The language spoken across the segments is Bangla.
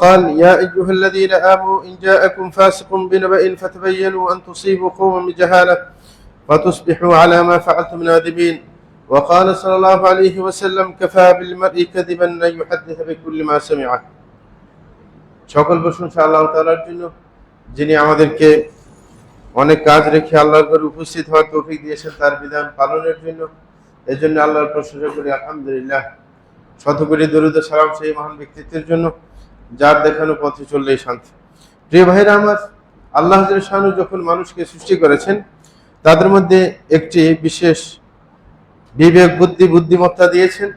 قال يا أيها الذين آمنوا إن جاءكم فاسق بنبأ فتبينوا أن تصيبوا قوما بجهالة فتصبحوا على ما فعلتم نادمين وقال صلى الله عليه وسلم كفى بالمرء كذبا أن يحدث بكل ما سمعه। সকল প্রশংসা আল্লাহ তাআলার জন্য, যিনি আমাদেরকে অনেক কাজ রেখে আল্লাহর ঘরে উপস্থিত হওয়ার তৌফিক দিয়েছেন তার বিধান পালনের জন্য। এজন্য আল্লাহর প্রশংসা করি আলহামদুলিল্লাহ। শতকোটি দরুদ ও সালাম সেই মহান ব্যক্তিত্বের জন্য যার দেখানো পথে চললেই শান্তি। প্রিয় ভাইরা আমার, আল্লাহ শানু যখন মানুষকে সৃষ্টি করেছেন তাদের মধ্যে একটি বিশেষ বিবেক, বুদ্ধিমত্তা দিয়েছেন,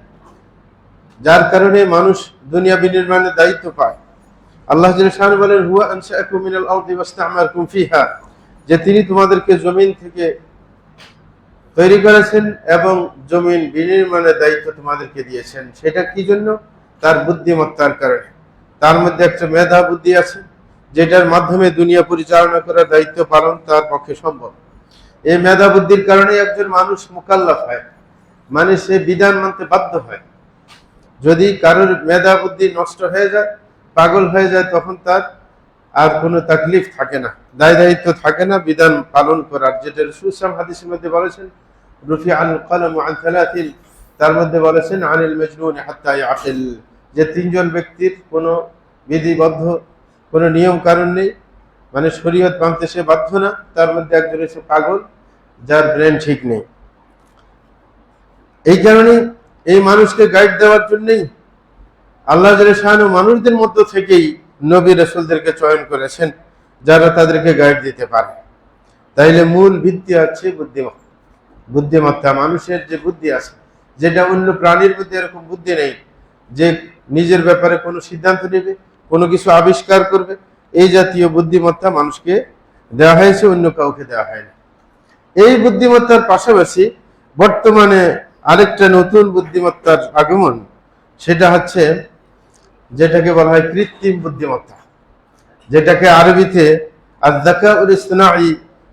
যার কারণে মানুষ দুনিয়া বিনির্মাণের দায়িত্ব পায়। আল্লাহ শানু বলেন হুয়া আনশাআকুম মিনাল আরদি ওয়াস্তা'মারাকুম ফিহা, যে তিনি তোমাদেরকে জমিন থেকে তৈরি করেছেন এবং জমিন বিনির্মাণের দায়িত্ব তোমাদেরকে দিয়েছেন। সেটা কি জন্য? তার বুদ্ধিমত্তার কারণে। তার মধ্যে একটা মেধা বুদ্ধি আছে, যেটার মাধ্যমে দুনিয়া পরিচালনা করার দায়িত্ব পালন তার পক্ষে সম্ভব। এই মেধা বুদ্ধির কারণে একজন মানুষ মুকাল্লাফ হয়, মানে সে বিধান মানতে বাধ্য হয়। যদি কারোর মেধা বুদ্ধি নষ্ট হয়ে যায়, পাগল হয়ে যায়, তখন তার আর কোনো তাকলিফ থাকে না, দায় দায়িত্ব থাকে না বিধান পালন করার। যেটা রাসূল সাল্লাল্লাহু আলাইহি ওয়াসাল্লাম হাদিসের মধ্যে বলেছেন রুফিআল কলামু আন সালাতিন, তার মধ্যে বলেছেন আনিল মাজনুন হাত্তা ইয়াকিল, যে তিনজন ব্যক্তির কোনো বিধিবদ্ধ কোনো নিয়ম কারণ নেই, মানে শরীয়ত মানতে সে বাধ্য না। তার মধ্যে একজন হচ্ছে পাগল, যার ব্রেন ঠিক নেই। এই কারণে এই মানুষকে গাইড দেওয়ার জন্যই আল্লাহ শানু মানুষদের মধ্য থেকেই নবী রাসূলদেরকে চয়ন করেছেন, যারা তাদেরকে গাইড দিতে পারে। তাইলে মূল ভিত্তি আছে বুদ্ধিমত্তা। মানুষের যে বুদ্ধি আছে, যেটা অন্য প্রাণীর মধ্যে এরকম বুদ্ধি নেই, যে নিজের ব্যাপারে কোনো সিদ্ধান্ত নেবে, কোনো কিছু আবিষ্কার করবে, এই জাতীয় বুদ্ধিমত্তা মানুষকে দেওয়া হয়েছে, অন্য কাউকে দেওয়া হয়নি। এই বুদ্ধিমত্তার পাশাপাশি বর্তমানে আরেকটা নতুন বুদ্ধিমত্তার আগমন, সেটা হচ্ছে যেটাকে বলা হয় কৃত্রিম বুদ্ধিমত্তা, যেটাকে আরবিতে আয-যাকাউল ইসতিনাই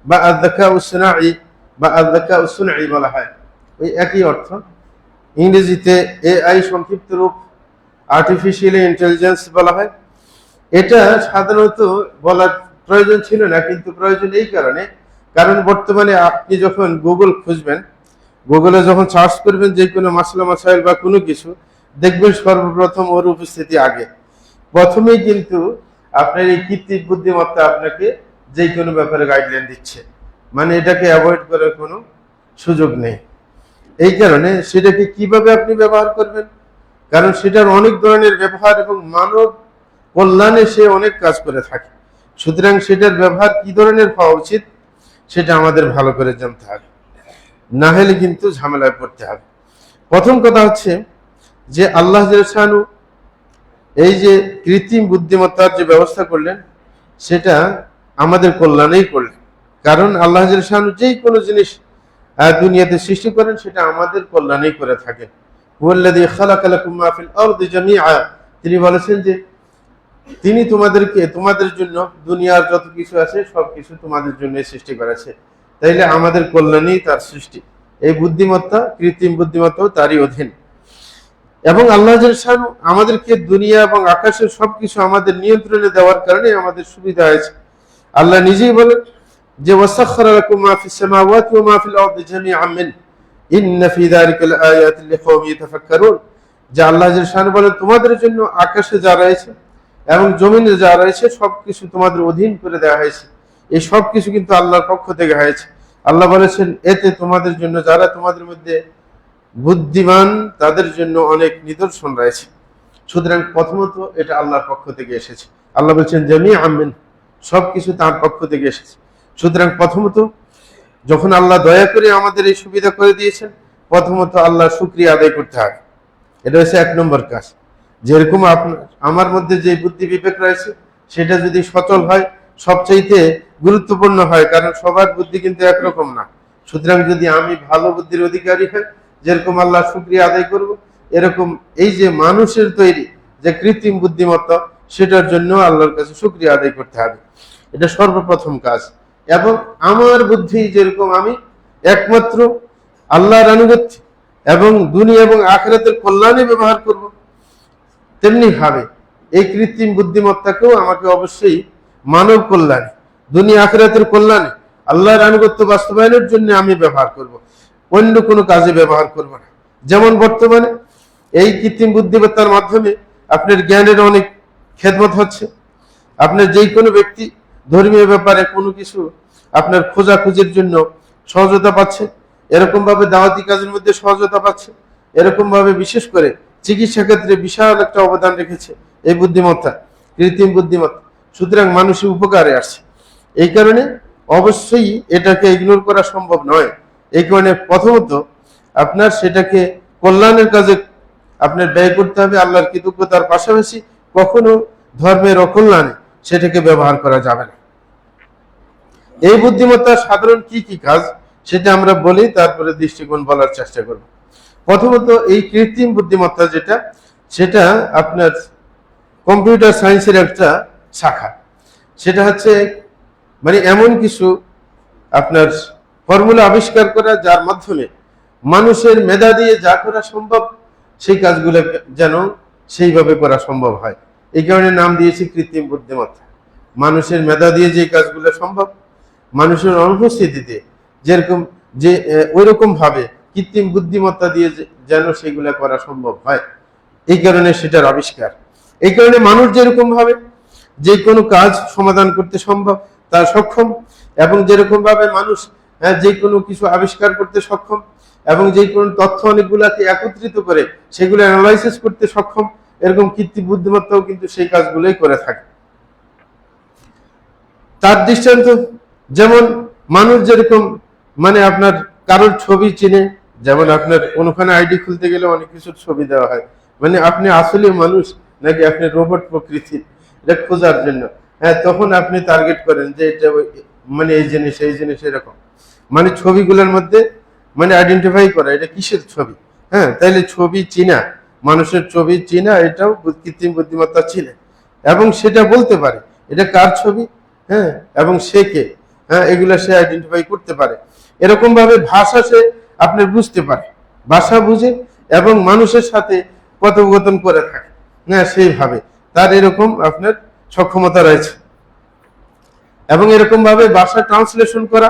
বা আয-যাকাউস সিনাই বা আয-যাকাউস সুনঈ বলা হয়। ওই একই অর্থ। ইংরেজিতে এআই সংক্ষিপ্ত রূপ আর্টিফিশিয়াল ইন্টেলিজেন্স বলা হয়। এটা সাধারণত বলার প্রয়োজন ছিল না, কিন্তু প্রয়োজন এই কারণে, কারণ বর্তমানে আপনি যখন গুগল খুঁজবেন, গুগলে যখন সার্চ করবেন যে কোনো মাসলা মাসাইল বা কোনো কিছু, দেখবেন সর্বপ্রথম ওর উপস্থিতি আগে। প্রথমেই কিন্তু আপনার এই কৃত্রিম বুদ্ধিমত্তা আপনাকে যে কোনো ব্যাপারে গাইডলাইন দিচ্ছে, মানে এটাকে অ্যাভয়েড করার কোনো সুযোগ নেই। এই কারণে সেটাকে কিভাবে আপনি ব্যবহার করবেন, কারণ সেটার অনেক ধরনের ব্যবহার এবং মানব কল্যাণে সে অনেক কাজ করে থাকে। সুতরাং সেটার ব্যবহার কি ধরনের হওয়া উচিত সেটা আমাদের ভালো করে জানতে হবে, না হলে কিন্তু ঝামেলায় পড়তে হবে। প্রথম কথা হচ্ছে যে আল্লাহ শানু এই যে কৃত্রিম বুদ্ধিমত্তার যে ব্যবস্থা করলেন, সেটা আমাদের কল্যাণেই করলেন। কারণ আল্লাহ শানু যেই কোনো জিনিস দুনিয়াতে সৃষ্টি করেন, সেটা আমাদের কল্যাণেই করে থাকেন। হুয়াল্লাযী খালাকা লাকুম মা ফিল আরদি জামিআ, তিনি বলেছেন যে তিনি তোমাদের জন্য দুনিয়ার যত কিছু আছে সবকিছু তোমাদের জন্য সৃষ্টি করেছে। তাইলে আমাদের কল্যাণেই তার সৃষ্টি। এই বুদ্ধিমত্তা, কৃত্রিম বুদ্ধিমত্তাও তারই অধীন। এবং আল্লাহ শানু আমাদেরকে দুনিয়া এবং আকাশের সবকিছু আমাদের নিয়ন্ত্রণে দেওয়ার কারণে আমাদের সুবিধা হয়েছে। আল্লাহ নিজেই বলেন যে ওয়াসাখখারা লাকুম মা ফিস সামাওয়াতি ওয়া মা ফিল আরদি জামিআন মিন ইন্না ফি যালিকা লাআয়াতিন লিকাওমিন ইয়াতাফাক্কারুন, যে আল্লাহ শানু বলেন তোমাদের জন্য আকাশে যা রয়েছে এবং জমিনে যা রয়েছে সবকিছু তোমাদের অধীন করে দেওয়া হয়েছে। এই সবকিছু কিন্তু আল্লাহর পক্ষ থেকে হয়েছে। আল্লাহ বলেছেন এতে তোমাদের জন্য, যারা তোমাদের মধ্যে বুদ্ধিমান তাদের জন্য অনেক নিদর্শন রয়েছে। সুতরাং প্রথমত এটা আল্লাহর পক্ষ থেকে এসেছে। আল্লাহ বলছেন জামিআন মিন, সবকিছু তার পক্ষ থেকে এসেছে। সুতরাং প্রথমত যখন আল্লাহ দয়া করে আমাদের এই সুবিধা করে দিয়েছেন, প্রথমত আল্লাহর শুকরিয়া আদায় করতে হবে। এটা হচ্ছে এক নম্বর কাজ। যেরকম আমার মধ্যে যে বুদ্ধি বিবেক রয়েছে, সেটা যদি সচল হয়, সবচাইতে গুরুত্বপূর্ণ হয়, কারণ সবার বুদ্ধি কিন্তু একরকম না। সুতরাং যদি আমি ভালো বুদ্ধির অধিকারী হয়, যেরকম আল্লাহ শুকরিয়া আদায় করব, এরকম এই যে মানুষের তৈরি যে কৃত্রিম বুদ্ধিমত্তা, সেটার জন্য আল্লাহর কাছে শুকরিয়া আদায় করতে হবে। এটা সর্বপ্রথম কাজ। এবং আমার বুদ্ধি যেরকম আমি একমাত্র আল্লাহর আনুগত্য এবং দুনিয়া এবং আখিরাতের কল্যাণে ব্যবহার করব, তেমনি ভাবে এই কৃত্রিম বুদ্ধিমত্তাকেও আমাকে অবশ্যই মানব কল্যাণে, দুনিয়া আখিরাতের কল্যাণে, আল্লাহর আনুগত্য বাস্তবায়নের জন্য আমি ব্যবহার করব, অন্য কোনো কাজে ব্যবহার করব না। যেমন বর্তমানে এই কৃত্রিম বুদ্ধিমত্তার মাধ্যমে আপনার জ্ঞানের অনেক খেদমত হচ্ছে। আপনার যেই কোনো ব্যক্তি ধর্মীয় ব্যাপারে কোনো কিছু আপনার খোঁজাখুঁজির জন্য সহজতা পাচ্ছে, এরকম ভাবে দাওয়াতি কাজের মধ্যে সহজতা পাচ্ছে, এরকম ভাবে বিশেষ করে চিকিৎসা ক্ষেত্রে বিশাল একটা অবদান রেখেছে এই বুদ্ধিমত্তা, কৃত্রিম বুদ্ধিমত্তা। সুতরাং মানুষের উপকারে আসছে। এই কারণে অবশ্যই এটাকে ইগনোর করা সম্ভব নয়। এই কারণে প্রথমত আপনার সেটাকে কল্যাণের কাজে আপনার ব্যয় করতে হবে, আল্লাহর কৃতজ্ঞতার পাশাপাশি কখনো ধর্মের অকল্যাণে সেটাকে ব্যবহার করা যাবে না। এই বুদ্ধিমত্তার সাধারণ কি কি কাজ সেটা আমরা বলি, তারপরে দৃষ্টিকোণ বলার চেষ্টা করব। প্রথমত এই কৃত্রিম বুদ্ধিমত্তা যেটা, সেটা আপনার কম্পিউটার সায়েন্সের একটা শাখা। সেটা হচ্ছে মানে এমন কিছু আপনার ফর্মুলা আবিষ্কার করা যার মাধ্যমে মানুষের মেধা দিয়ে যা করা সম্ভব সেই কাজগুলো যেন সেইভাবে করা সম্ভব হয়। এই কারণে নাম দিয়েছি কৃত্রিম বুদ্ধিমত্তা। মানুষের মেধা দিয়ে যে কাজগুলো সম্ভব মানুষের অনুপস্থিতিতে যেরকম যে ওইরকম ভাবে কৃত্রিম বুদ্ধিমত্তা দিয়ে যেন সেগুলো করা সম্ভব হয়, এই কারণে সেটার আবিষ্কার। এই কারণে মানুষ যেরকম ভাবে যে কোনো কাজ সমাধান করতে সম্ভব তার সক্ষম, এবং যেরকম ভাবে মানুষ যে কোনো কিছু আবিষ্কার করতে সক্ষম, এবং যে কোনো তথ্য অনেকগুলাকে একত্রিত করে সেগুলো অ্যানালাইসিস করতে সক্ষম, এরকম কৃত্রিম বুদ্ধিমত্তাও কিন্তু সেই কাজগুলোই করে থাকে। তার দৃষ্টান্ত যেমন মানুষ যেরকম মানে আপনার কারোর ছবি চিনে, যেমন আপনার কোনোখানে আইডি খুলতে গেলে অনেক কিছুর ছবি দেওয়া হয়, মানে আপনি আসলে মানুষ নাকি আপনি রোবট প্রকৃতির, এটা খোঁজার জন্য। তখন আপনি টার্গেট করেন যে এটা মানে এই জিনিস এরকম, মানে ছবিগুলোর মধ্যে মানে আইডেন্টিফাই করা এটা কিসের ছবি। তাইলে ছবি চিনা, মানুষের ছবি চিনা, এটাও কৃত্রিম বুদ্ধিমত্তা চিনে, এবং সেটা বলতে পারে এটা কার ছবি, এবং সে কে, এগুলা সে আইডেন্টিফাই করতে পারে। এরকম ভাবে ভাষা সে আপনি বুঝতে পারে, ভাষা বুঝে এবং মানুষের সাথে কথোপকথন করে থাকে, সেইভাবে তার এরকম আপনার সক্ষমতা রয়েছে। এবং এরকম ভাবে ভাষা ট্রান্সলেশন করা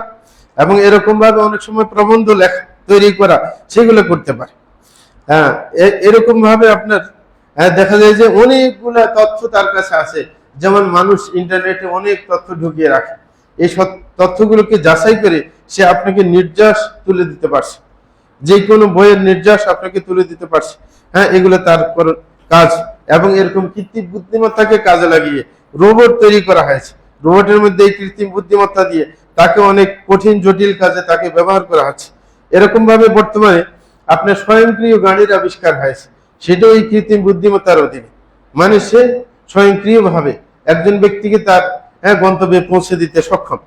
এবং এরকম ভাবে অনেক সময় প্রবন্ধ লেখা তৈরি করা সেগুলো করতে পারে। এরকম ভাবে আপনার দেখা যায় যে অনেকগুলা তথ্য তার কাছে আছে। যেমন মানুষ ইন্টারনেটে অনেক তথ্য ঢুকিয়ে রাখে, এই সব তথ্যগুলোকে যাচাই করে সে আপনাকে নির্যাস তুলে দিতে পারছে, যে কোনো বইয়ের নির্যাস আপনাকে তুলে দিতে পারছে। এগুলো তার কাজ। এবং এরকম কৃত্রিম বুদ্ধিমত্তাকে কাজে লাগিয়ে রোবট তৈরি করা হয়েছে। রোবটের মধ্যে এই কৃত্রিম বুদ্ধিমত্তা দিয়ে তাকে অনেক কঠিন জটিল কাজে তাকে ব্যবহার করা হচ্ছে। এরকম ভাবে বর্তমানে আপনার স্বয়ংক্রিয় গাড়ির আবিষ্কার হয়েছে, সেটাও এই কৃত্রিম বুদ্ধিমত্তার অধীনে। মানে সে স্বয়ংক্রিয় ভাবে একজন ব্যক্তিকে তার গন্তব্যে পৌঁছে দিতে সক্ষম।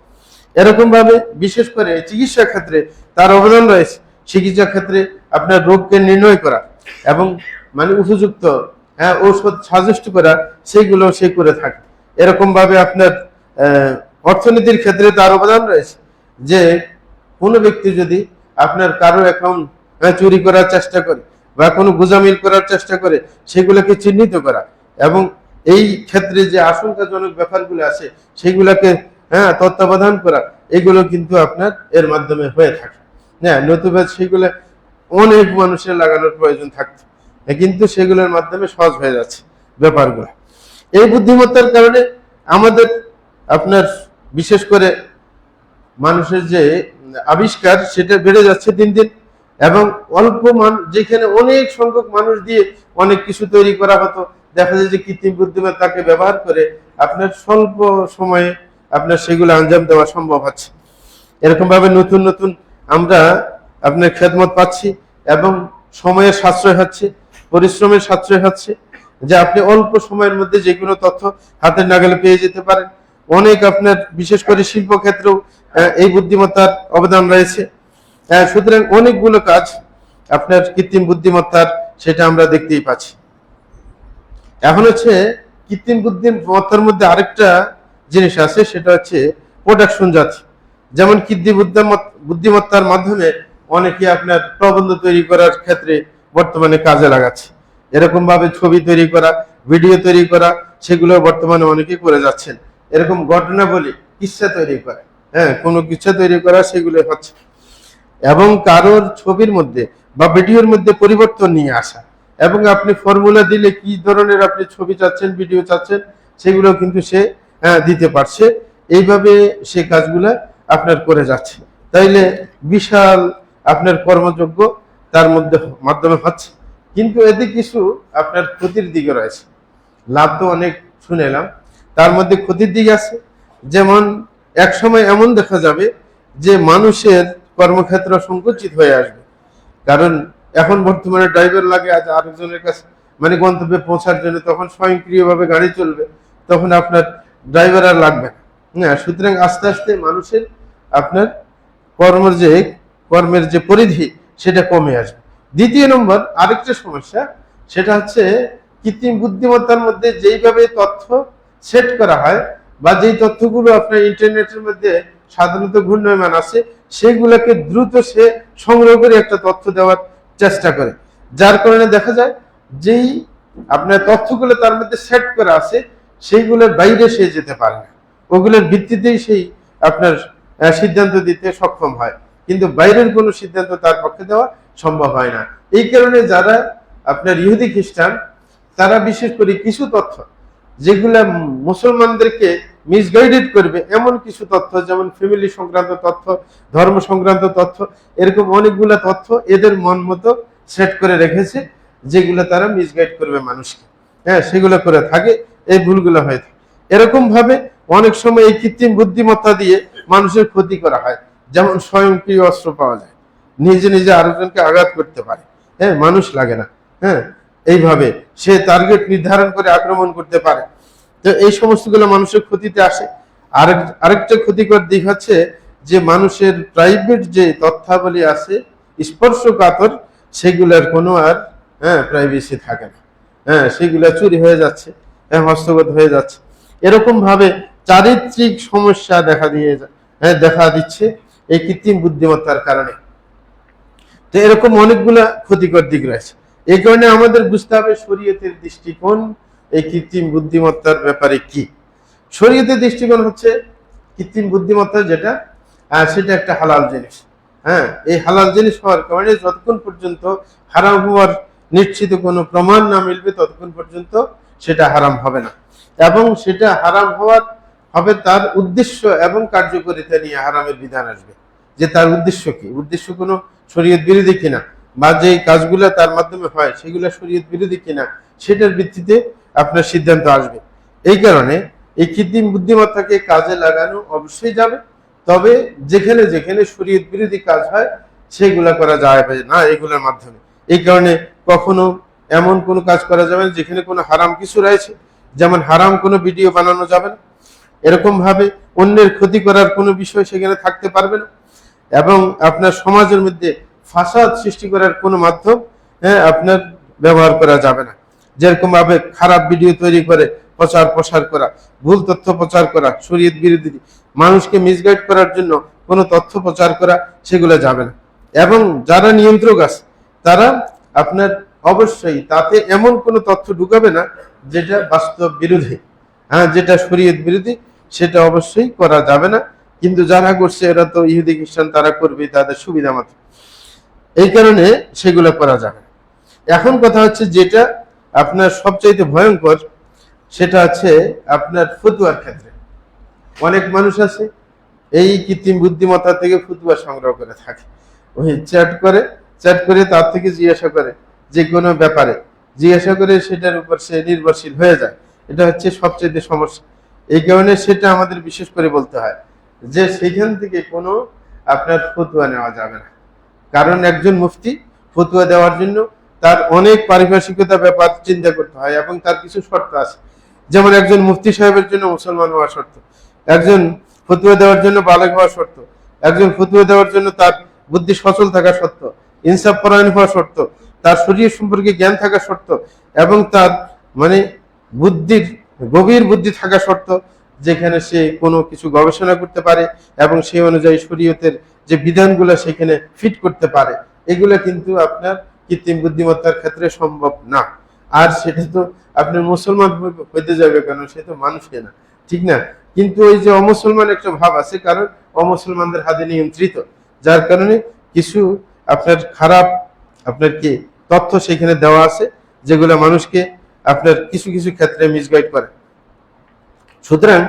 এরকম ভাবে বিশেষ করে চিকিৎসা ক্ষেত্রে তার অবদান রয়েছে। চিকিৎসা ক্ষেত্রে আপনার রোগকে নির্ণয় করা এবং মানে উপযুক্ত ঔষধ সাজেস্ট করা, সেইগুলো সে করে থাকে। এরকম ভাবে আপনার অর্থনীতির ক্ষেত্রে তার অবদান রয়েছে, যে কোনো ব্যক্তি যদি আপনার কারো অ্যাকাউন্ট চুরি করার চেষ্টা করে বা কোনো গুজামিল করার চেষ্টা করে, সেগুলোকে চিহ্নিত করা এবং এই ক্ষেত্রে যে আশঙ্কাজনক ব্যাপারগুলো আছে সেগুলোকে তত্ত্বাবধান করা, এগুলো কিন্তু আপনার এর মাধ্যমে হয়ে থাকে। নতুবা সেগুলো অনেক মানুষের লাগানোর প্রয়োজন থাকতো, কিন্তু সেগুলোর মাধ্যমে সহজ হয়ে যাচ্ছে ব্যাপারগুলো। এই বুদ্ধিমত্তার কারণে আমাদের আপনার বিশেষ করে মানুষের যে আবিষ্কার সেটা বেড়ে যাচ্ছে দিন দিন, এবং অল্প যেখানে অনেক সংখ্যক মানুষ দিয়ে অনেক কিছু তৈরি করা হতো, দেখা যায় যে কৃত্রিম বুদ্ধিমত্তাকে ব্যবহার করে আপনার স্বল্প সময়ে আপনার সেগুলো আঞ্জাম দেওয়া সম্ভব হচ্ছে। এরকম ভাবে নতুন নতুন আমরা আপনার খেদমত পাচ্ছি এবং সময়ের সাশ্রয় হচ্ছে, পরিশ্রমের সাশ্রয় হচ্ছে, যে আপনি অল্প সময়ের মধ্যে যে কোনো তথ্য হাতের নাগালে পেয়ে যেতে পারেন। অনেক আপনার বিশেষ করে শিল্প ক্ষেত্রেও এই বুদ্ধিমত্তার অবদান রয়েছে। সুতরাং অনেকগুলো কাজ আপনার কৃত্রিম বুদ্ধিমত্তার, সেটা আমরা দেখতেই পাচ্ছি। এখন হচ্ছে কৃত্রিম বুদ্ধিমত্তার মধ্যে আরেকটা জিনিস আছে, সেটা হচ্ছে প্রোডাকশন জাতি। যেমন কৃত্রিম বুদ্ধিমত্তার মাধ্যমে অনেকে আপনার প্রবন্ধ তৈরি করার ক্ষেত্রে বর্তমানে কাজে লাগাচ্ছে। এরকম ভাবে ছবি তৈরি করা ভিডিও তৈরি করা, সেগুলো বর্তমানে অনেকে করে যাচ্ছেন। এরকম ঘটনা বলি কিচ্ছা তৈরি করা, হ্যাঁ, কোনো কিচ্ছা তৈরি করা, সেগুলো হচ্ছে। এবং কারোর ছবির মধ্যে বা ভিডিওর মধ্যে পরিবর্তন নিয়ে আসা, এবং আপনি ফর্মুলা দিলে কি ধরনের আপনি ছবি চাচ্ছেন, ভিডিও চাচ্ছেন, সেগুলো কিন্তু সে দিতে পারছে। এইভাবে সে কাজগুলা আপনার করে যাচ্ছে। তাইলে বিশাল আপনার কর্মযোগ্য তার মধ্যে মাধ্যমে হচ্ছে। কিন্তু এতে কিছু আপনার ক্ষতির দিকে রয়েছে। লাভ তো অনেক শুনেলাম, তার মধ্যে ক্ষতির দিক আছে। যেমন এক সময় এমন দেখা যাবে যে মানুষের কর্মক্ষেত্র সংকুচিত হয়ে আসবে। কারণ এখন বর্তমানে ড্রাইভার লাগে আজ আরেকজনের কাছে, মানে গন্তব্যে পৌঁছার জন্য, তখন স্বয়ংক্রিয়ভাবে গাড়ি চলবে, তখন আপনার ড্রাইভার আর লাগবে না। হ্যাঁ, সুতরাং আস্তে আস্তে মানুষের আপনার কর্মের যে পরিধি সেটা কমে আসবে। দ্বিতীয় নম্বর আরেকটা সমস্যা, সেটা হচ্ছে কৃত্রিম বুদ্ধিমত্তার মধ্যে যেইভাবে তথ্য সেট করা হয়, বা যেই তথ্যগুলো আপনার ইন্টারনেটের মধ্যে সাধারণত ঘূর্ণয়মান আছে, সেগুলোকে দ্রুত সে সংগ্রহ করে একটা তথ্য দেওয়ার চেষ্টা করে। যার কারণে দেখা যায় যেই আপনার তথ্যগুলো তার মধ্যে সেট করা আছে, সেইগুলোর বাইরে সে যেতে পারে না। ওগুলোর ভিত্তিতেই সেই আপনার সিদ্ধান্ত দিতে সক্ষম হয়, কিন্তু বাইরের কোনো সিদ্ধান্ত তার পক্ষে দেওয়া সম্ভব হয় না। এই কারণে যারা আপনার ইহুদি খ্রিস্টান, তারা বিশেষ করে কিছু তথ্য যেগুলা মুসলমানদেরকে মিসগাইডেড করবে, এমন কিছু তথ্য, যেমন ফ্যামিলি সংক্রান্ত তথ্য, ধর্ম সংক্রান্ত তথ্য, এরকম অনেকগুলা তথ্য এদের মন মতো সেট করে রেখেছে, যেগুলো তারা মিসগাইড করবে মানুষকে। হ্যাঁ, সেগুলো করে থাকে, এই ভুলগুলো হয়ে থাকে। এরকম ভাবে অনেক সময় এই কৃত্রিম বুদ্ধিমত্তা দিয়ে মানুষের ক্ষতি করা হয়। যেমন স্বয়ংক্রিয় অস্ত্র পাওয়া যায়, নিজে নিজে আরেকজনকে আঘাত করতে পারে, হ্যাঁ, মানুষ লাগে না। হ্যাঁ, এইভাবে সে টার্গেট নির্ধারণ করে আক্রমণ করতে পারে। তো এই সমস্তগুলো মানুষের ক্ষতিতে আসে। আরেকটা ক্ষতিকর দিক হচ্ছে যে মানুষের প্রাইভেট যে তথ্যাবলী আছে, স্পর্শকাতর, সেগুলোর কোনো আর প্রাইভেসি থাকে না। হ্যাঁ, সেগুলো চুরি হয়ে যাচ্ছে, হস্তগত হয়ে যাচ্ছে। এরকম ভাবে চারিত্রিক সমস্যা দেখা দিচ্ছে এই কৃত্রিম বুদ্ধিমত্তার কারণে। তো এরকম অনেকগুলা ক্ষতিকর দিক রয়েছে। এই কারণে আমাদের বুঝতে হবে শরীয়তের দৃষ্টিকোণ এই কৃত্রিম বুদ্ধিমত্তার ব্যাপারে কি। শরীয়তের দৃষ্টিকোণ হচ্ছে কৃত্রিম বুদ্ধিমত্তা যেটা, সেটা একটা হালাল জিনিস। হ্যাঁ, এই হালাল জিনিস হওয়ার কারণে যতক্ষণ পর্যন্ত হারাম হওয়ার নিশ্চিত কোনো প্রমাণ না মিলবে, ততক্ষণ পর্যন্ত সেটা হারাম হবে না। এবং সেটা হারাম হবে তার উদ্দেশ্য এবং কার্যকারিতা নিয়ে হারামের বিধান আসবে। যে তার উদ্দেশ্য কি, উদ্দেশ্য কোনো শরীয়ত বিরোধী কিনা, বা যে কাজগুলো তার মাধ্যমে হয় সেগুলো শরীয়ত বিরোধী কিনা, সেটার ভিত্তিতে আপনার সিদ্ধান্ত আসবে। এই কারণে এই কৃত্রিম বুদ্ধিমত্তাকে কাজে লাগানো অবশ্যই যাবে, তবে যেখানে যেখানে শরীয়ত বিরোধী কাজ হয় সেগুলা করা যাবে না এগুলোর মাধ্যমে। এই কারণে কখনো এমন কোনো কাজ করা যাবে না যেখানে কোনো হারাম কিছু রয়েছে, যেমন হারাম কোনো ভিডিও বানানো যাবে না, এরকম ভাবে অন্যের ক্ষতি করার কোনো বিষয় সেখানে থাকতে পারবে না, এবং আপনার সমাজের মধ্যে ফাসাদ সৃষ্টি করার কোনো মাধ্যম আপনার ব্যবহার করা যাবে না। যেরকম ভাবে খারাপ ভিডিও তৈরি করে প্রচার করা, ভুল তথ্য প্রচার করা, শরীয়ত বিরোধী মানুষকে মিসগাইড করার জন্য কোনো তথ্য প্রচার করা, সেগুলো যাবে না। এবং যারা নিয়ন্ত্রক আছে তারা আপনার অবশ্যই তাতে এমন কোনো তথ্য ঢুকাবে না যেটা বাস্তব বিরোধী, যেটা শরীয়ত বিরোধী, সেটা অবশ্যই করা যাবে না। কিন্তু যারা করছে এরা তো ইহুদি খ্রিস্টান, তারা করবে তাদের সুবিধা মতো, এই কারণে সেগুলো করা যাবে না। এখন কথা হচ্ছে যেটা আপনার সবচাইতে ভয়ঙ্কর, সেটা হচ্ছে আপনার ফতুয়ার ক্ষেত্রে। অনেক মানুষ আছে এই কৃত্রিম বুদ্ধিমত্তা থেকে ফতুয়া সংগ্রহ করে থাকে। ওই চ্যাট করে তার থেকে জিজ্ঞাসা করে, যে কোনো ব্যাপারে জিজ্ঞাসা করে সেটার উপর সে নির্ভরশীল হয়ে যায়। এটা হচ্ছে সবচেয়ে সমস্যা। এই কারণে সেটা আমাদের বিশেষ করে বলতে হয় যে সেখান থেকে কোনো আপনার ফতুয়া নেওয়া যাবে না। কারণ একজন মুফতি ফতুয়া দেওয়ার জন্য তার অনেক পারিভাষিকতা ব্যাপার চিন্তা করতে হয়, এবং তার কিছু শর্ত আছে। যেমন একজন মুফতি সাহেবের জন্য মুসলমান হওয়া শর্ত, একজন ফতুয়া দেওয়ার জন্য বালেগ হওয়া শর্ত, একজন ফতুয়া দেওয়ার জন্য তার বুদ্ধি সচল থাকা শর্ত, ইনসাফ পরায়ণ হওয়া শর্ত, তার শরীর সম্পর্কে জ্ঞান থাকা শর্ত, এবং তার মানে গভীর বুদ্ধি থাকা শর্ত, যেখানে সে কোনো কিছু গবেষণা করতে পারে এবং সেই অনুযায়ী শরীয়তের যে বিধানগুলো সেখানে ফিট করতে পারে। এগুলো কিন্তু আপনার কৃত্রিম বুদ্ধিমত্তার ক্ষেত্রে সম্ভব না। আর সেটা তো আপনার মুসলমান হইতে যাবে কেন, সে তো মানুষই না, ঠিক না? কিন্তু ওই যে অমুসলমান একটা ভাব আছে, কারণ অমুসলমানদের হাতে নিয়ন্ত্রিত, যার কারণে কিছু আপনার খারাপ আপনার কি তথ্য সেখানে দেওয়া আছে, যেগুলো মানুষকে আপনার কিছু কিছু ক্ষেত্রে মিসগাইড করে। সুতরাং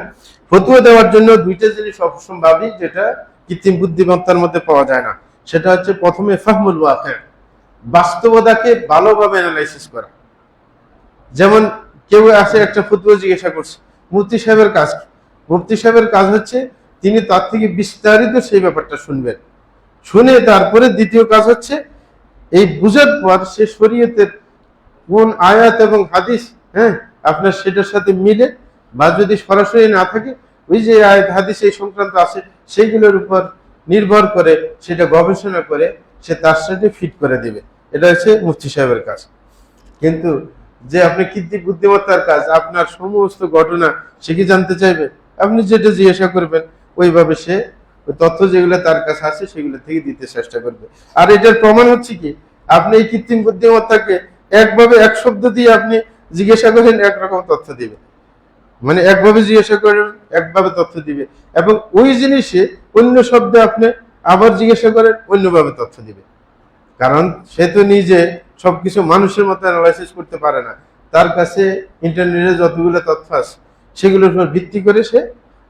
ফতুয়া দেওয়ার জন্য দুইটা জিনিস অবশ্যম্ভাবী, যেটা কৃত্রিম বুদ্ধিমত্তার মধ্যে পাওয়া যায় না। সেটা হচ্ছে প্রথমে ফাহমুল ওয়াকিহ, বাস্তবতাকে ভালোভাবে অ্যানালাইসিস করা। যেমন কেউ আসে একটা ফতুয়া জিজ্ঞাসা করছে, মুফতি সাহেবের কাজ কি? মুফতি সাহেবের কাজ হচ্ছে তিনি তার থেকে বিস্তারিত সেই ব্যাপারটা শুনবেন, শুনে তারপরে দ্বিতীয় কাজ হচ্ছে এই বুঝার পর সে শরীয়তের কোন আয়াত এবং হাদিস, হ্যাঁ, আপনার সেটার সাথে মিলে, বা যদি সরাসরি না থাকে ওই যে আয়াত হাদিস এই সংক্রান্ত আছে সেইগুলোর উপর নির্ভর করে সেটা গবেষণা করে সে তার সাথে ফিট করে দিবে। এটা হচ্ছে মুফতি সাহেবের কাজ। কিন্তু যে আপনি কৃত্রিম বুদ্ধিমত্তার কাজ, আপনার সমস্ত ঘটনা সে কি জানতে চাইবে? আপনি যেটা জিজ্ঞাসা করবেন ওইভাবে সে ওই তথ্য যেগুলো তার কাছে আছে সেগুলো থেকে দিতে চেষ্টা করবে। আর এটার প্রমাণ হচ্ছে কি, আপনি এই কৃত্রিম বুদ্ধিমত্তাকে একভাবে এক শব্দ দিয়ে আপনি জিজ্ঞাসা করেন একরকম তথ্য দিবে, মানে একভাবে জিজ্ঞাসা করেন একভাবে তথ্য দিবে, এবং ওই জিনিসে অন্য শব্দে আপনি আবার জিজ্ঞাসা করেন অন্যভাবে তথ্য দিবে। কারণ সে তো নিজে সবকিছু মানুষের মতো অ্যানালাইসিস করতে পারে না, তার কাছে ইন্টারনেটে যতগুলো তথ্য আছে সেগুলোর উপর ভিত্তি করে সে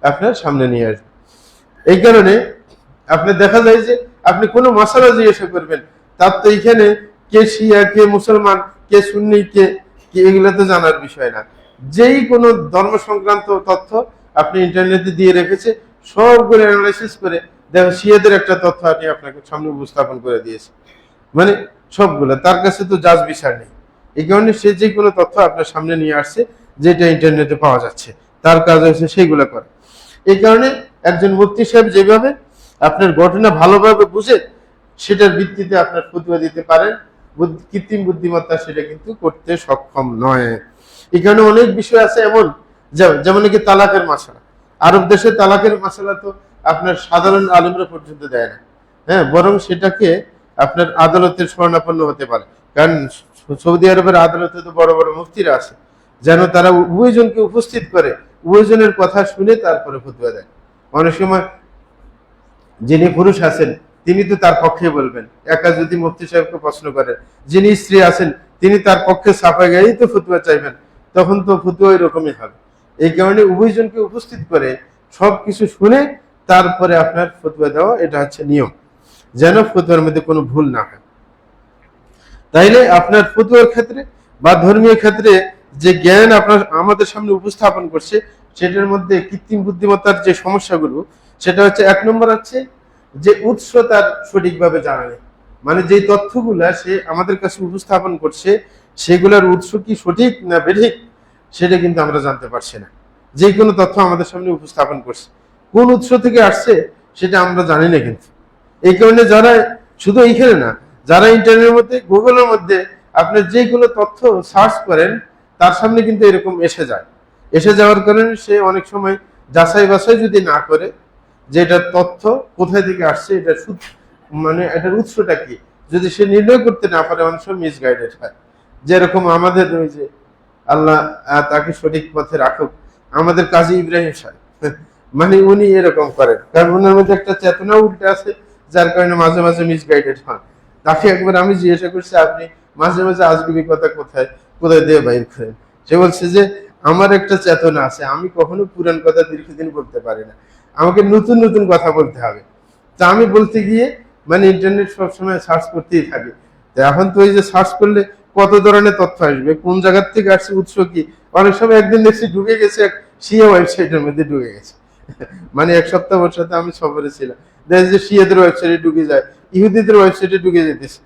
আপনার সামনে নিয়ে আসবে। এই কারণে আপনি দেখা যায় যে আপনি কোনো মশালা জিজ্ঞাসা করবেন, তার তো এখানে কে শিয়া, কে মুসলমান, কে সুন্নি, কে এগুলো তো জানার বিষয় না। যেই কোনো ধর্ম সংক্রান্ত তথ্য আপনি ইন্টারনেটে দিয়ে রেখেছে সবগুলো অ্যানালাইসিস করে দেখো শিয়াদের একটা তথ্য আপনি আপনাকে সামনে উপস্থাপন করে দিয়েছে, মানে সবগুলো তার কাছে তো জাজ বিচার নেই। এই কারণে সে যে কোনো তথ্য আপনার সামনে নিয়ে আসছে যেটা ইন্টারনেটে পাওয়া যাচ্ছে, তার কাজ হচ্ছে সেইগুলো করে। এই কারণে একজন মুফতি সাহেব যেভাবে আপনার ঘটনা ভালোভাবে বুঝে সেটার ভিত্তিতে আপনার ফতোয়া দিতে পারেন, কৃত্রিম বুদ্ধিমত্তা সেটা কিন্তু করতে সক্ষম নয়। এই কারণে অনেক বিষয় আছে এমন, যেমন নাকি তালাকের মাসালা। আরব দেশে তালাকের মাসালা তো আপনার সাধারণ আলেমরা পর্যন্ত দেয় না, হ্যাঁ, বরং সেটাকে আপনার আদালতের শরণাপন্ন হতে পারে। কারণ সৌদি আরবের আদালতে তো বড় বড় মুফতিরা আছে, যেন তারা উভয়জনকে উপস্থিত করে উভয়জনের কথা শুনে তারপরে ফতোয়া দেয়। অনেক সময় যিনি পুরুষ আছেন তিনি তো তার পক্ষে বলবেন, একা যদি মুফতি সাহেবকে প্রশ্ন করেন। যিনি স্ত্রী আছেন তিনি তার পক্ষে সাফা গায়েই তো ফতোয়া চাইবেন, তখন তো ফতোয়া এরকমই হবে। এই কারণে উভয়জনকে উপস্থিত করে সবকিছু শুনে তারপরে আপনার ফতোয়া দেওয়া, এটা হচ্ছে নিয়ম, যেন ফতোয়ার মধ্যে কোনো ভুল না হয়। তাইলে আপনার ফতোয়ার ক্ষেত্রে বা ধর্মীয় ক্ষেত্রে যে জ্ঞান আপনার আমাদের সামনে উপস্থাপন করছে সেটার মধ্যে কৃত্রিম বুদ্ধিমত্তার যে সমস্যাগুলো, সেটা হচ্ছে এক নম্বর হচ্ছে যে উৎস তার সঠিকভাবে জানা নেই। মানে যে তথ্যগুলা সে আমাদের কাছে উপস্থাপন করছে সেগুলোর উৎস কি সঠিক না বেঠিক সেটা কিন্তু আমরা জানতে পারছি না। যে কোনো তথ্য আমাদের সামনে উপস্থাপন করছে, কোন উৎস থেকে আসছে সেটা আমরা জানি না। কিন্তু এই কারণে যারা শুধু এইখানে না, যারা ইন্টারনেটের মধ্যে গুগলের মধ্যে আপনার যে কোনো তথ্য সার্চ করেন তার সামনে কিন্তু এরকম এসে যায়। এসে যাওয়ার কারণে সে অনেক সময় যাচাই বাছাই যদি না করে যে এটার তথ্য কোথায় থেকে আসছে, এটা মানে এটার উৎসটা কি, যদি সে নির্ণয় করতে না পারে অনেক সময় মিসগাইডেড হয়। যেরকম আমাদের ওই যে আল্লাহ তাকে সঠিক পথে রাখুক, আমাদের কাজী ইব্রাহিম সাহেব, মানে উনি এরকম করেন, কারণ ওনার মধ্যে একটা চেতনা উল্টে আছে, যার কারণে মাঝে মাঝে মিসগাইডেড হন। তাকে একবার আমি জিজ্ঞাসা করছি আপনি মাঝে মাঝে আজগুবি কথা কোথায় কোথায় দিয়ে বাইর করেন? সে বলছে যে আমার একটা চেতনা আছে, আমি কখনো পুরান কথা দীর্ঘদিন বলতে পারি না, আমাকে নতুন নতুন কথা বলতে হবে। তা আমি বলতে গিয়ে মানে ইন্টারনেট সবসময় সার্চ করতেই থাকি। তো এখন তো এই যে সার্চ করলে কত ধরনের তথ্য আসবে, কোন জায়গার থেকে আসছে, উৎস কি। অনেক সময় একদিন দেখছি ঢুকে গেছে এক শিয়া ওয়েবসাইটের মধ্যে ঢুকে গেছে, মানে এক সপ্তাহ ওর সাথে আমি সফরে ছিলাম, দেখি যে শিয়াদের ওয়েবসাইটে ঢুকে যায়, ইহুদিদের ওয়েবসাইটে ঢুকে যেতেছে,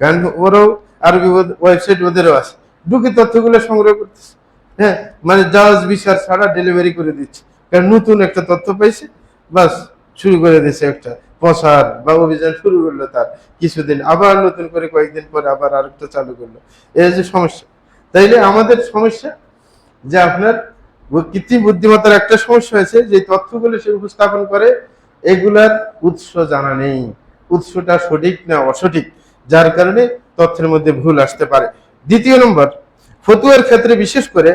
কারণ ওরাও আরবি ওয়েবসাইট ওদেরও আছে, ঢুকে তথ্যগুলো সংগ্রহ করতেছে। হ্যাঁ, মানে জাজ বিচার ছাড়া ডেলিভারি করে দিচ্ছে, কারণ নতুন একটা তথ্য পাইছে, বাস শুরু করে দিচ্ছে একটা প্রচার বা অভিযান শুরু করলো। তার কিছুদিন আবার নতুন করে কয়েকদিন পরে আবার আরেকটা চালু করলো। এই যে সমস্যা। তাইলে আমাদের সমস্যা যে আপনার কৃত্রিম বুদ্ধিমত্তার একটা সমস্যা হয়েছে, যে তথ্যগুলো সে উপস্থাপন করে এগুলার উৎস জানা নেই, উৎসটা সঠিক না অসঠিক, যার কারণে তথ্যের মধ্যে ভুল আসতে পারে। দ্বিতীয় নম্বর, ফতুয়ার ক্ষেত্রে বিশেষ করে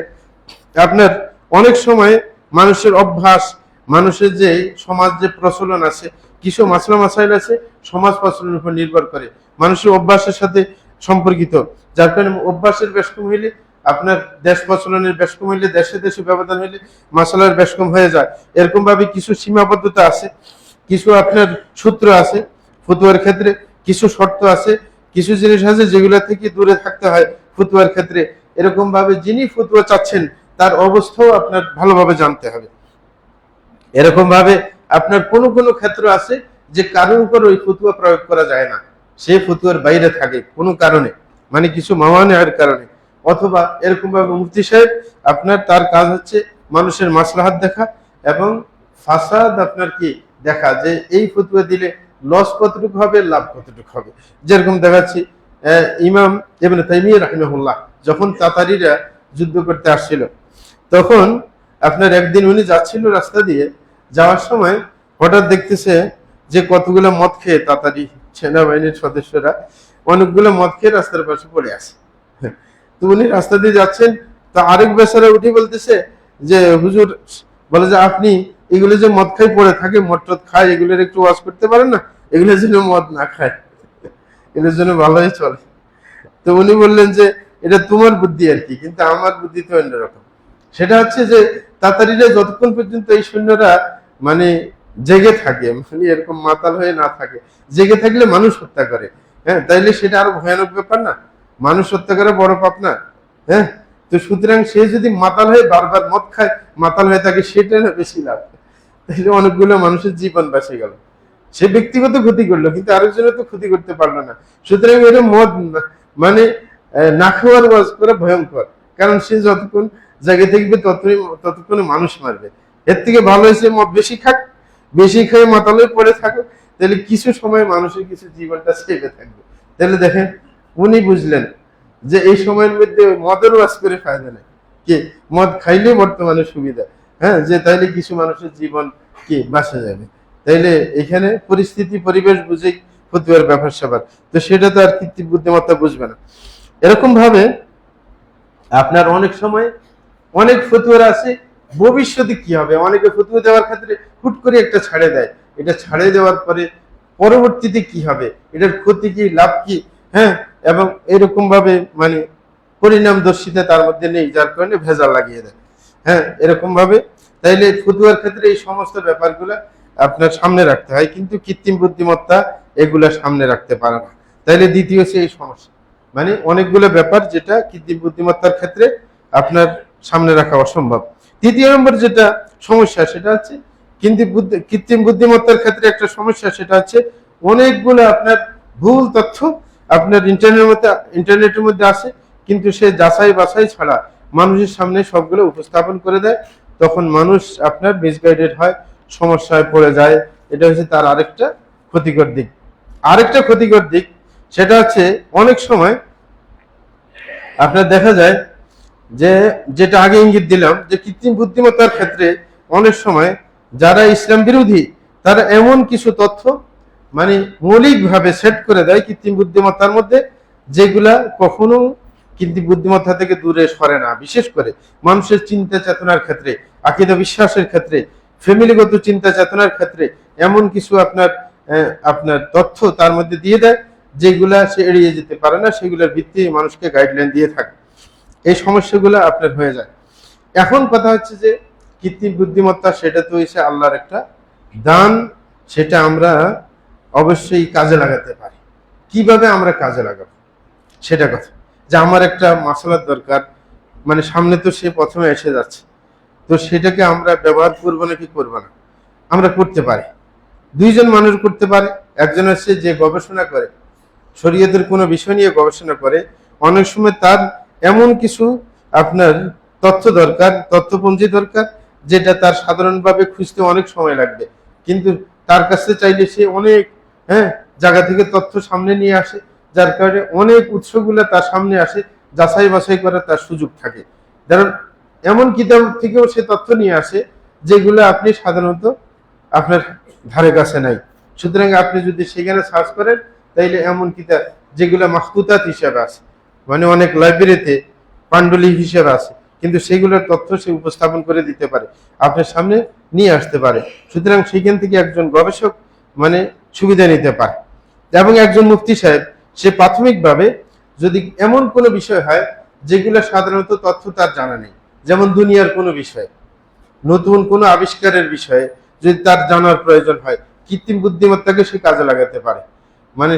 আপনার অনেক সময় মানুষের অভ্যাস, মানুষের যে সমাজ যে প্রচলন আছে, কিছু মাসলা মাসাইল আছে সমাজ প্রচলনের উপর নির্ভর করে, মানুষের অভ্যাসের সাথে সম্পর্কিত, যার কারণে অভ্যাসের বেশকম হইলে আপনার দেশ প্রচলনের বেশকম হইলে, দেশে দেশে ব্যবধান হইলে মাসালার বেশকম হয়ে যায়। এরকম ভাবে কিছু সীমাবদ্ধতা আছে, কিছু আপনার সূত্র আছে ফতুয়ার ক্ষেত্রে, কিছু শর্ত আছে, কিছু জিনিস আছে যেগুলো থেকে দূরে থাকতে হয় ফতুয়ার ক্ষেত্রে। এরকম ভাবে যিনি ফতুয়া চাচ্ছেন তার অবস্থাও আপনার ভালোভাবে জানতে হবে। এরকম ভাবে আপনার কোন কোন ক্ষেত্র আছে যে কারোর উপর ওই ফতুয়া প্রয়োগ করা যায় না, সে ফতুয়ার বাইরে থাকে কোনো কারণে, মানে কিছু মাওয়ানির কারণে, অথবা এরকম ভাবে মুফতি সাহেব আপনার তার কাজ হচ্ছে মানুষের মাসলাহাত দেখা এবং ফাসাদ আপনার কি দেখা, যে এই ফতুয়া দিলে লস কতটুকু হবে, লাভ কতটুকু হবে। যেরকম দেখাচ্ছি ইমাম ইবনে তাইমিয়া রাহিমাহুল্লাহ যখন তাতারিরা যুদ্ধ করতে আসছিল, তখন আপনার একদিন উনি যাচ্ছিল রাস্তা দিয়ে, যাওয়ার সময় হঠাৎ দেখতেছে যে কতগুলো মদ খেয়ে তাতারি সেনাবাহিনীর সদস্যরা অনেকগুলো মদ খেয়ে রাস্তার পাশে পড়ে আছে। তো উনি রাস্তা দিয়ে যাচ্ছেন, তো আরেক বেচারা উঠে বলতেছে যে হুজুর, বলে যে আপনি এগুলো যে মদ খাই পড়ে থাকে, মদ টদ খায়, এগুলোর একটু ওয়াজ করতে পারেন না, এগুলোর জন্য মদ না খায়, এগুলোর জন্য ভালোই চলে। তো উনি বললেন যে এটা তোমার বুদ্ধি আর কি, কিন্তু আমার বুদ্ধি তো অন্যরকম। সেটা হচ্ছে যে তাতারিরা যতক্ষণ পর্যন্ত এই সৈন্যরা মানে জেগে থাকে, মানে এরকম মাতাল হয়ে না থাকে, জেগে থাকলে মানুষ হত্যা করে, হ্যাঁ, তাইলে সেটা আরো ভয়ানক ব্যাপার না, মানুষ হত্যা করে বড় পাপ না, হ্যাঁ। তো সুতরাং সে যদি মাতাল হয়ে বারবার মদ খায়, মাতাল হয়ে থাকে, সেটা বেশি লাভ, তাহলে অনেকগুলো মানুষের জীবন বেঁচে গেল। সে ব্যক্তিগত ক্ষতি করলো কিন্তু আরেকজনের তো ক্ষতি করতে পারলো না। সুতরাং এটা মদ মানে না খাওয়ার ওয়াজ করা ভয়ঙ্কর, কারণ সে যতক্ষণ জায়গা থাকবে ততক্ষণে মানুষ মারবে। এর থেকে ভালো হয়েছে মদ বেশি খাক, বেশি খেয়ে মাতালে পড়ে থাকুক, তাহলে কিছু সময় মানুষের কিছু জীবনটা সেভে থাকবে। তাহলে দেখেন উনি বুঝলেন যে এই সময়ের মধ্যে মদের ওয়াজ করে ফায়দা নেই, কি মদ খাইলে বর্তমানে সুবিধা, হ্যাঁ, যে তাইলে কিছু মানুষের জীবন কি বাঁচা যাবে। তাইলে এখানে পরিস্থিতি পরিবেশ বুঝে ফতুয়ার ব্যাপার স্যাপার, তো সেটা তো আর কৃত্রিম বুদ্ধিমত্তা বুঝবে না। এরকম ভাবে আপনার অনেক সময় অনেক ফতুয়ার আছে ভবিষ্যতে কি হবে, অনেকে ফতুয়া দেওয়ার ক্ষেত্রে হুট করে একটা ছাড়ে দেয়, এটা ছাড়ে দেওয়ার পরে পরবর্তীতে কি হবে, এটার ক্ষতি কি লাভ কি, হ্যাঁ, এবং এরকম ভাবে মানে পরিণামদর্শিতা তার মধ্যে নেই, যার কারণে ভেজাল লাগিয়ে দেয়, হ্যাঁ, এরকম ভাবে। তাইলে ফতুয়ার ক্ষেত্রে এই সমস্ত ব্যাপারগুলো আপনার সামনে রাখতে হয়, কিন্তু কৃত্রিম বুদ্ধিমত্তা এগুলা সামনে রাখতে পারে না। তাইলে দ্বিতীয় হচ্ছে এই সমস্যা, মানে অনেকগুলো ব্যাপার যেটা কৃত্রিম বুদ্ধিমত্তার ক্ষেত্রে আপনার সামনে রাখা অসম্ভব। তৃতীয় নম্বর যেটা সমস্যা সেটা হচ্ছে কিন্তু কৃত্রিম বুদ্ধিমত্তার ক্ষেত্রে একটা সমস্যা, সেটা হচ্ছে অনেকগুলো আপনার ভুল তথ্য আপনার ইন্টারনেটের মধ্যে আসে, কিন্তু সে যাচাই বাছাই ছাড়া মানুষের সামনে সবগুলো উপস্থাপন করে দেয়, তখন মানুষ আপনার মিসগাইডেড হয়, সমস্যায় পড়ে যায়। এটা হচ্ছে তার আরেকটা ক্ষতিকর দিক। আরেকটা ক্ষতিকর দিক সেটা হচ্ছে অনেক সময় আপনার দেখা যায় যে, যেটা আগে ইঙ্গিত দিলাম, যে কৃত্রিম বুদ্ধিমত্তার ক্ষেত্রে অনেক সময় যারা ইসলাম বিরোধী তারা এমন কিছু তথ্য মানে মৌলিকভাবে সেট করে দেয় কৃত্রিম বুদ্ধিমত্তার মধ্যে, যেগুলা কখনো কৃত্রিম বুদ্ধিমত্তা থেকে দূরে সরে না। বিশেষ করে মানুষের চিন্তা চেতনার ক্ষেত্রে, আকীদা বিশ্বাসের ক্ষেত্রে, ফ্যামিলিগত চিন্তা চেতনার ক্ষেত্রে এমন কিছু আপনার আপনার তথ্য তার মধ্যে দিয়ে দেয় যেগুলা সে এড়িয়ে যেতে পারে না, সেগুলোর ভিত্তি মানুষকে গাইডলাইন দিয়ে থাকে। এই সমস্যাগুলো আপনার হয়ে যায়। এখন কথা হচ্ছে যে কৃত্রিম বুদ্ধিমত্তা সেটা তো হচ্ছে আল্লাহর একটা দান, সেটা আমরা অবশ্যই কাজে লাগাতে পারি। কিভাবে আমরা কাজে লাগাবো সেটা কথা, যে আমার একটা মাসালার দরকার, মানে সামনে তো সে প্রথমে এসে যাচ্ছে, তো সেটাকে আমরা ব্যবহার করবো নাকি করবো না, আমরা করতে পারি। দুইজন মানুষ করতে পারে, একজন হচ্ছে যে গবেষণা করে, শরীয়তের কোনো বিষয় নিয়ে গবেষণা করে, অনেক সময় তার এমন কিছু আপনার তথ্য দরকার, তথ্যপঞ্জি দরকার, যেটা তার সাধারণভাবে খুঁজতে অনেক সময় লাগবে, কিন্তু তার কাছে চাইলে সে অনেক জায়গা থেকে তথ্য সামনে নিয়ে আসে, যার কারণে অনেক উৎসগুলো তার সামনে আসে, যাচাই বাছাই করার তার সুযোগ থাকে। কারণ এমন কিতাব থেকেও সে তথ্য নিয়ে আসে যেগুলো আপনি সাধারণত আপনার ধারে কাছে নাই। সুতরাং আপনি যদি সেখানে সার্চ করেন, তাইলে এমন কিতাব যেগুলো মাহফুজাত হিসাবে আছে, মানে অনেক লাইব্রেরিতে পাণ্ডুলিপি হিসেবে আছে, কিন্তু সেগুলোর তথ্য সে উপস্থাপন করে দিতে পারে, আপনার সামনে নিয়ে আসতে পারে। সুতরাং সেখান থেকে একজন গবেষক মানে সুবিধা নিতে পারে। এবং একজন মুফতি সাহেব সে প্রাথমিকভাবে যদি এমন কোনো বিষয় হয় যেগুলো সাধারণত তথ্য তার জানা নেই, যেমন দুনিয়ার কোনো বিষয়, নতুন কোনো আবিষ্কারের বিষয়ে যদি তার জানার প্রয়োজন হয়, কৃত্রিম বুদ্ধিমত্তাকে সে কাজে লাগাতে পারে। মানে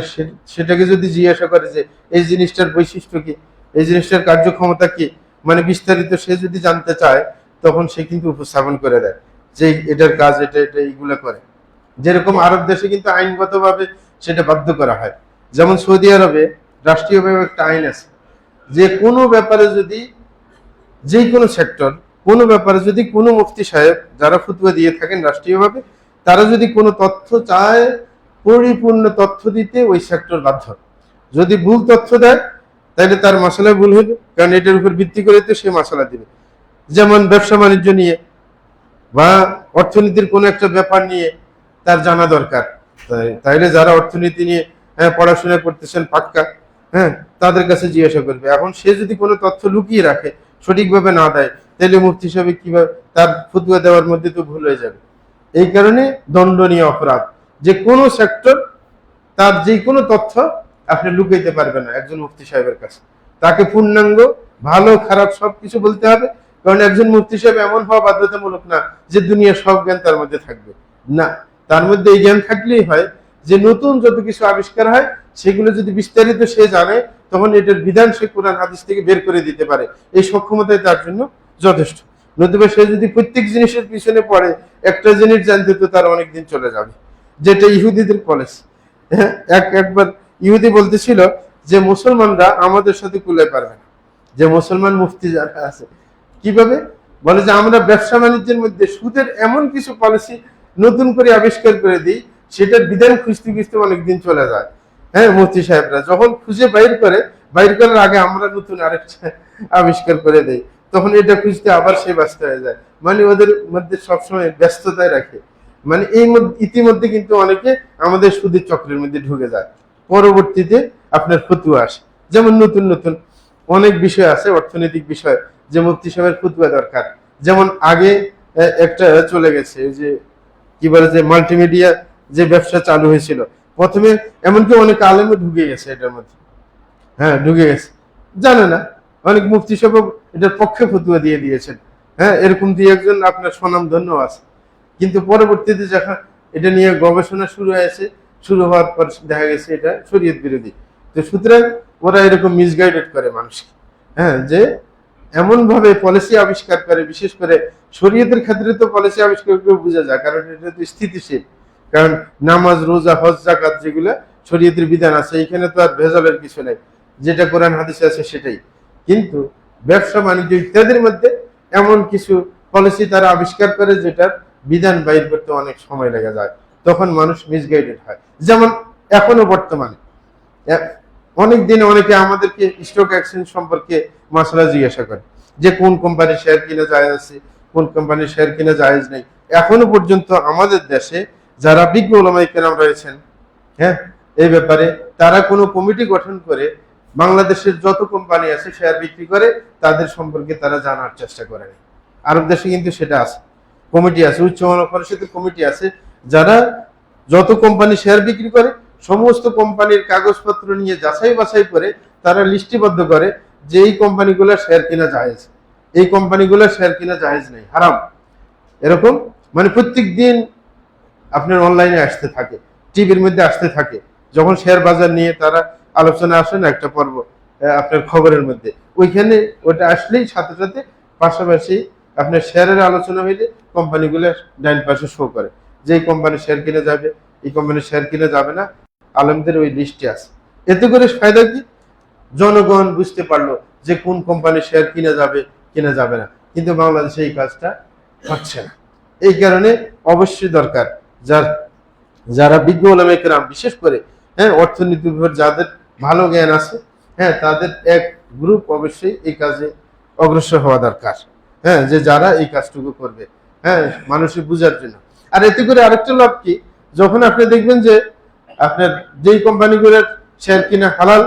সেটাকে যদি জিজ্ঞাসা করে যে এই জিনিসটার বৈশিষ্ট্য কি, এই জিনিসটার কার্যক্ষমতা কি, মানে বিস্তারিত সে যদি জানতে চায়, তখন সে কিন্তু উপস্থাপন করে দেয় যে এটার কাজ এটা এটা এইগুলো করে। যেরকম আরব দেশে কিন্তু আইনগতভাবে সেটা বাধ্য করা হয়। যেমন সৌদি আরবে রাষ্ট্রীয়ভাবে একটা আইন আছে যে কোনো ব্যাপারে যদি, যে কোনো সেক্টর, কোনো ব্যাপারে যদি কোনো মুফতি সাহেব যারা ফতোয়া দিয়ে থাকেন রাষ্ট্রীয়ভাবে, তারা যদি কোনো তথ্য চায়, পরিপূর্ণ তথ্য দিতে ওই সেক্টর বাধ্য। যদি ভুল তথ্য দেয় তাহলে তার মশলা ভুল হবে, কারণ এটার উপর ভিত্তি করে তো সে মশলা দিবে। যেমন ব্যবসা বাণিজ্য নিয়ে বা অর্থনীতির কোনো একটা ব্যাপার নিয়ে তার জানা দরকার, তাইলে যারা অর্থনীতি নিয়ে পড়াশোনা করতেছেন পাক্কা, তাদের কাছে জিজ্ঞাসা করবে। এখন সে যদি কোনো তথ্য লুকিয়ে রাখে, সঠিকভাবে না দেয়, তাহলে মুফতি সাহেব কিভাবে তার ফতোয়া দেওয়ার মধ্যে তো ভুল হয়ে যাবে। এই কারণে দণ্ডনীয় অপরাধ যে কোনো সেক্টর, তার যে কোনো তথ্য আপনি লুকাইতে পারবেন না একজন মুফতি সাহেবের কাছে। তাকে পূর্ণাঙ্গ ভালো খারাপ সবকিছু বলতে হবে, কারণ একজন মুফতি সাহেব এমন হওয়া বাধ্যতামূলক না যে দুনিয়ার সব জ্ঞান তার মধ্যে থাকবে না। তার মধ্যে এই জ্ঞান থাকলেই হয় যে নতুন যত কিছু আবিষ্কার হয় সেগুলো যদি বিস্তারিত সে জানে, তখন এটার বিধান সে কোরআন হাদিস থেকে বের করে দিতে পারে। এই সক্ষমতাই তার জন্য যথেষ্ট। নতুবা সে যদি প্রত্যেক জিনিসের পিছনে পড়ে, একটা জিনিস জানতে তো তার অনেকদিন চলে যাবে, যেটা ইহুদিদের পলিসি। একবার ইহুদি বলতেছিল যে মুসলমানরা আমাদের সাথে কুলাতে পারবে না, যে মুসলমান মুফতি যারা আছে কিভাবে বলে যে আমরা ব্যবসা বাণিজ্যের মধ্যে সুদের এমন কিছু পলিসি নতুন করে আবিষ্কার করে দিই, সেটার বিধান খুঁজতে খুঁজতে অনেকদিন চলে যায়। মুফতি সাহেবরা যখন খুঁজে বাইর করার আগে আমরা নতুন আরেকটা আবিষ্কার করে দেই, তখন এটা খুঁজতে আবার সে ব্যস্ত হয়ে যায়। মানে ওদের মধ্যে সবসময় ব্যস্ততায় রাখে। মানে এই ইতিমধ্যে কিন্তু অনেকে আমাদের সুদের চক্রের মধ্যে ঢুকে যায়, পরবর্তীতে আপনার ফতোয়া আসে। যেমন নতুন নতুন অনেক বিষয় আছে, অর্থনৈতিক বিষয়, যে মুফতি সাহেবের ফতোয়া দরকার। যেমন আগে একটা চলে গেছে যে কি বলে যে মাল্টিমিডিয়া যে ব্যবসা চালু হয়েছিল, প্রথমে এমনকি অনেক আলেমও ঢুকে গেছে এটার মধ্যে, ঢুকে গেছে, জানে না। অনেক মুফতি সাহেব এটার পক্ষে ফতোয়া দিয়ে দিয়েছেন, এরকম দিয়ে একজন আপনার স্বনামধন্য আছে। কিন্তু পরবর্তীতে যখন এটা নিয়ে গবেষণা শুরু হওয়ার পর দেখা গেছে এটা শরীয়ত বিরোধী। তো সুতরাং ওরা এরকম মিসগাইডেড করে মানুষকে, যে এমন ভাবে পলিসি আবিষ্কার করে, বিশেষ করে শরীয়তের ক্ষেত্রে তো পলিসি আবিষ্কার করে বোঝা যায়, কারণ এটা তো স্থিতিশীল। কারণ নামাজ, রোজা, হজ, যাকাত যেগুলো শরীয়তের বিধান আছে, এখানে তো আর ভেজালের কিছু নেই, যেটা কোরআন হাদিসে আছে সেটাই। কিন্তু ব্যবসা বাণিজ্য ইত্যাদির মধ্যে এমন কিছু পলিসি তারা আবিষ্কার করে যেটার বিধান বাইর করতে অনেক সময় লেগে যায়, তখন মানুষ মিসগাইডেড হয়। যেমন এখনো বর্তমানে অনেক দিনে অনেকে আমাদেরকে স্টক এক্সচেঞ্জ সম্পর্কে মশলা জিজ্ঞাসা করে যে কোন কোম্পানির শেয়ার কিনা জায়েজ আছে, কোন কোম্পানির শেয়ার কিনা জায়েজ নেই। এখনো পর্যন্ত আমাদের দেশে যারা বিজ্ঞ ওলামায়ে কেরাম রয়েছেন, এই ব্যাপারে তারা কোনো কমিটি গঠন করে বাংলাদেশের যত কোম্পানি আছে শেয়ার বিক্রি করে তাদের সম্পর্কে তারা জানার চেষ্টা করে। আরব দেশে কিন্তু সেটা আছে, কমিটি আছে, উচ্চ মানব পরিষদের কমিটি আছে, যারা যত কোম্পানি শেয়ার বিক্রি করে সমস্ত কোম্পানির কাগজপত্র নিয়ে যাচাই বাছাই করে তারা লিস্টিবদ্ধ করে যে এই কোম্পানিগুলো শেয়ার কিনা জায়েজ, এই কোম্পানিগুলো শেয়ার কিনা জায়েজ নেই, হারাম। এরকম মানে প্রত্যেক দিন আপনার অনলাইনে আসতে থাকে, টিভির মধ্যে আসতে থাকে। যখন শেয়ার বাজার নিয়ে তারা আলোচনা আসে না একটা পর্ব আপনার খবরের মধ্যে, ওইখানে ওটা আসলেই সাথে সাথে পাশাপাশি আপনার শেয়ারের আলোচনা হইলে কোম্পানিগুলো ডাইন পাশে শো করে যে এই কোম্পানি শেয়ার কিনে যাবে, এই কোম্পানির শেয়ার কিনে যাবে না, আলেমদের ওই লিস্টে আছে। এতে করে ফায়দা কি, জনগণ বুঝতে পারলো যে কোন কোম্পানির শেয়ার কিনা যাবে না। কিন্তু বাংলাদেশে এই কাজটা হচ্ছে না। এই কারণে অবশ্যই দরকার যারা বিজ্ঞ ওলামায়ে কেরাম, বিশেষ করে অর্থনীতির উপর যাদের ভালো জ্ঞান আছে, তাদের এক গ্রুপ অবশ্যই এই কাজে অগ্রসর হওয়া দরকার, যে যারা এই কাজটুকু করবে মানুষের বুঝার জন্য। আর এতে করে আরেকটা লাভ কি, যখন আপনি দেখবেন যে আপনার যেই কোম্পানিগুলোর শেয়ার কিনা হালাল,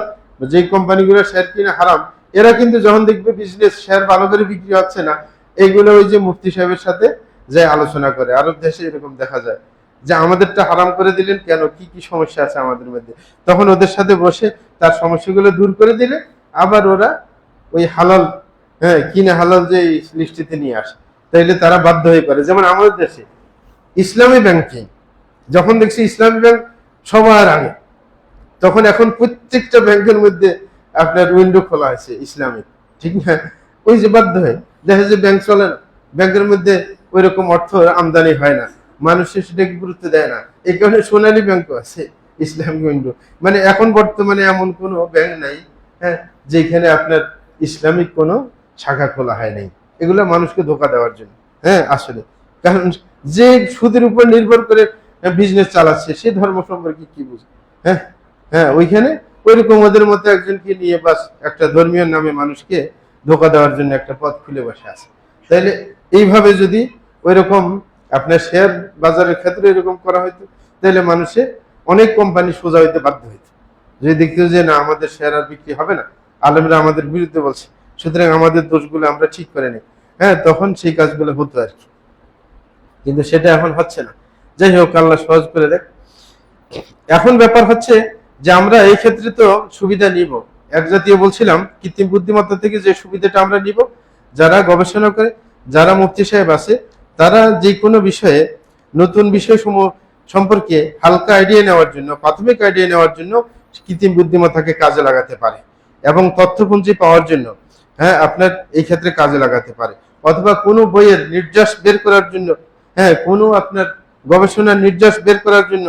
যেই কোম্পানিগুলোর শেয়ার কিনা হারাম, এরা কিন্তু যখন দেখবে বিজনেস শেয়ার ভালো করে বিক্রি হচ্ছে না, এইগুলো ওই যে মুফতি সাহেবের সাথে যে আলোচনা করে। আরব দেশে এরকম দেখা যায় যে আমাদেরটা হারাম করে দিলেন কেন, কি কি সমস্যা আছে আমাদের মধ্যে, তখন ওদের সাথে বসে তার সমস্যাগুলো দূর করে দিলে আবার ওরা ওই হালাল, হ্যাঁ কিনে হালাল যে লিস্টিতে নিয়ে আসে, তাইলে তারা বাধ্য হয়ে পড়ে। যেমন আমাদের দেশে ইসলামী ব্যাংকিং, যখন দেখছি ইসলামী ব্যাংক সবার আগে, তখন এখন প্রত্যেকটা ব্যাংকের মধ্যে আপনার উইন্ডো খোলা আছে ইসলামিক, ঠিক না? ওই যে বাধ্য হয়ে দেখা যায় ব্যাংক চলে না, ব্যাংকের মধ্যে ওই রকম অর্থ আমদানি হয় না, মানুষের সেটাকে গুরুত্ব দেয় না, এই কারণে সোনালী ব্যাংকও আছে ইসলামিক উইন্ডো। মানে এখন বর্তমানে এমন কোনো ব্যাংক নাই, হ্যাঁ, যেখানে আপনার ইসলামিক কোনো শাখা খোলা হয় নাই। এগুলো মানুষকে ধোকা দেওয়ার জন্য, হ্যাঁ আসলে। কারণ যে সুদের উপর নির্ভর করে বিজনেস চালাচ্ছে সে ধর্ম সম্পর্কে কি বুঝে? হ্যাঁ হ্যাঁ, ওইখানে ওইরকম ওদের মধ্যে একজনকে নিয়ে বাস একটা ধর্মীয় নামে মানুষকে ধোকা দেওয়ার জন্য একটা পথ খুলে বসে আছে। তাইলে এইভাবে যদি ওইরকম আপনার শেয়ার বাজারের ক্ষেত্রে এরকম করা হয়তো, তাহলে মানুষে অনেক কোম্পানি সোজা হইতে বাধ্য হইতো। যদি দেখতো যে না আমাদের শেয়ার আর বিক্রি হবে না, আলেমরা আমাদের বিরুদ্ধে বলছে, সুতরাং আমাদের দোষগুলো আমরা ঠিক করে নিই, হ্যাঁ, তখন সেই কাজগুলো হতো আর কি। কিন্তু সেটা এখন হচ্ছে না। যাই হোক, আল্লাহ সহজ করে দেখ। এখন ব্যাপার হচ্ছে যে আমরা এই ক্ষেত্রে তো সুবিধা নিব, এক জাতীয় বলছিলাম কৃত্রিম বুদ্ধিমত্তা থেকে যে সুবিধাটা আমরা নিব, যারা গবেষণা করে, যারা মুফতি সাহেব আছে, তারা যে কোনো বিষয়ে নতুন বিষয় সমূহ সম্পর্কে হালকা আইডিয়া নেওয়ার জন্য, প্রাথমিক আইডিয়া নেওয়ার জন্য কৃত্রিম বুদ্ধিমত্তাকে কাজে লাগাতে পারে, এবং তথ্যপুঞ্জি পাওয়ার জন্য, হ্যাঁ, আপনার এই ক্ষেত্রে কাজে লাগাতে পারে। অথবা কোনো বইয়ের নির্যাস বের করার জন্য, হ্যাঁ, কোনো আপনার গবেষণার নির্যাস বের করার জন্য,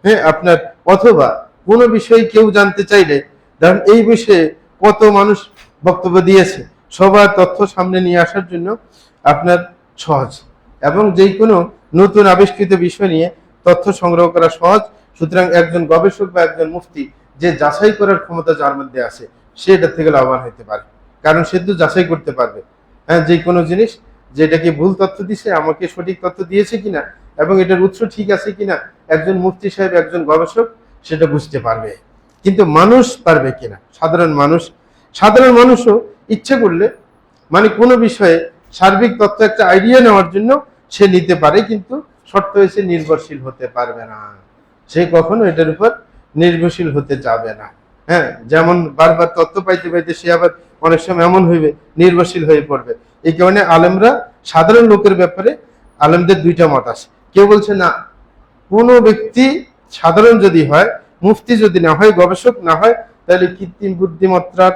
হ্যাঁ আপনার, অথবা কোনো বিষয়ে কেউ জানতে চাইলে, ধরেন এই বিষয়ে কত মানুষ বক্তব্য দিয়েছে, সবার তথ্য সামনে নিয়ে আসার জন্য আপনার সহজ, এবং যে কোনো নতুন আবিষ্কৃত বিষয় নিয়ে তথ্য সংগ্রহ করা সহজ। সুতরাং একজন গবেষক বা একজন মুফতি যে যাচাই করার ক্ষমতা যার মধ্যে আছে, সে এটার থেকে লাভবান হতে পারে, কারণ সে তো যাচাই করতে পারবে, হ্যাঁ, যে কোনো জিনিস যে এটাকে ভুল তথ্য দিছে, আমাকে সঠিক তথ্য দিয়েছে কিনা, এবং এটার উৎস ঠিক আছে কিনা, একজন মুফতি সাহেব, একজন গবেষক সেটা বুঝতে পারবে। কিন্তু মানুষ পারবে কিনা, সাধারণ মানুষও ইচ্ছে করলে মানে কোনো বিষয়ে সার্বিক তথ্য একটা আইডিয়া নেওয়ার জন্য সে নিতে পারে, কিন্তু শর্ত হয়েছে নির্ভরশীল হতে পারবে না, সে কখনো এটার উপর নির্ভরশীল হতে যাবে না। হ্যাঁ, যেমন বারবার তথ্য পাইতে পাইতে সে আবার অনেক সময় এমন হইবে নির্ভরশীল হয়ে পড়বে। এই কারণে আলেমরা, সাধারণ লোকের ব্যাপারে আলেমদের দুইটা মত আছে। কেউ বলছে না, কোনো ব্যক্তি সাধারণ যদি হয়, মুফতি যদি না হয়, গবেষক না হয়, তাহলে কৃত্রিম বুদ্ধিমত্তার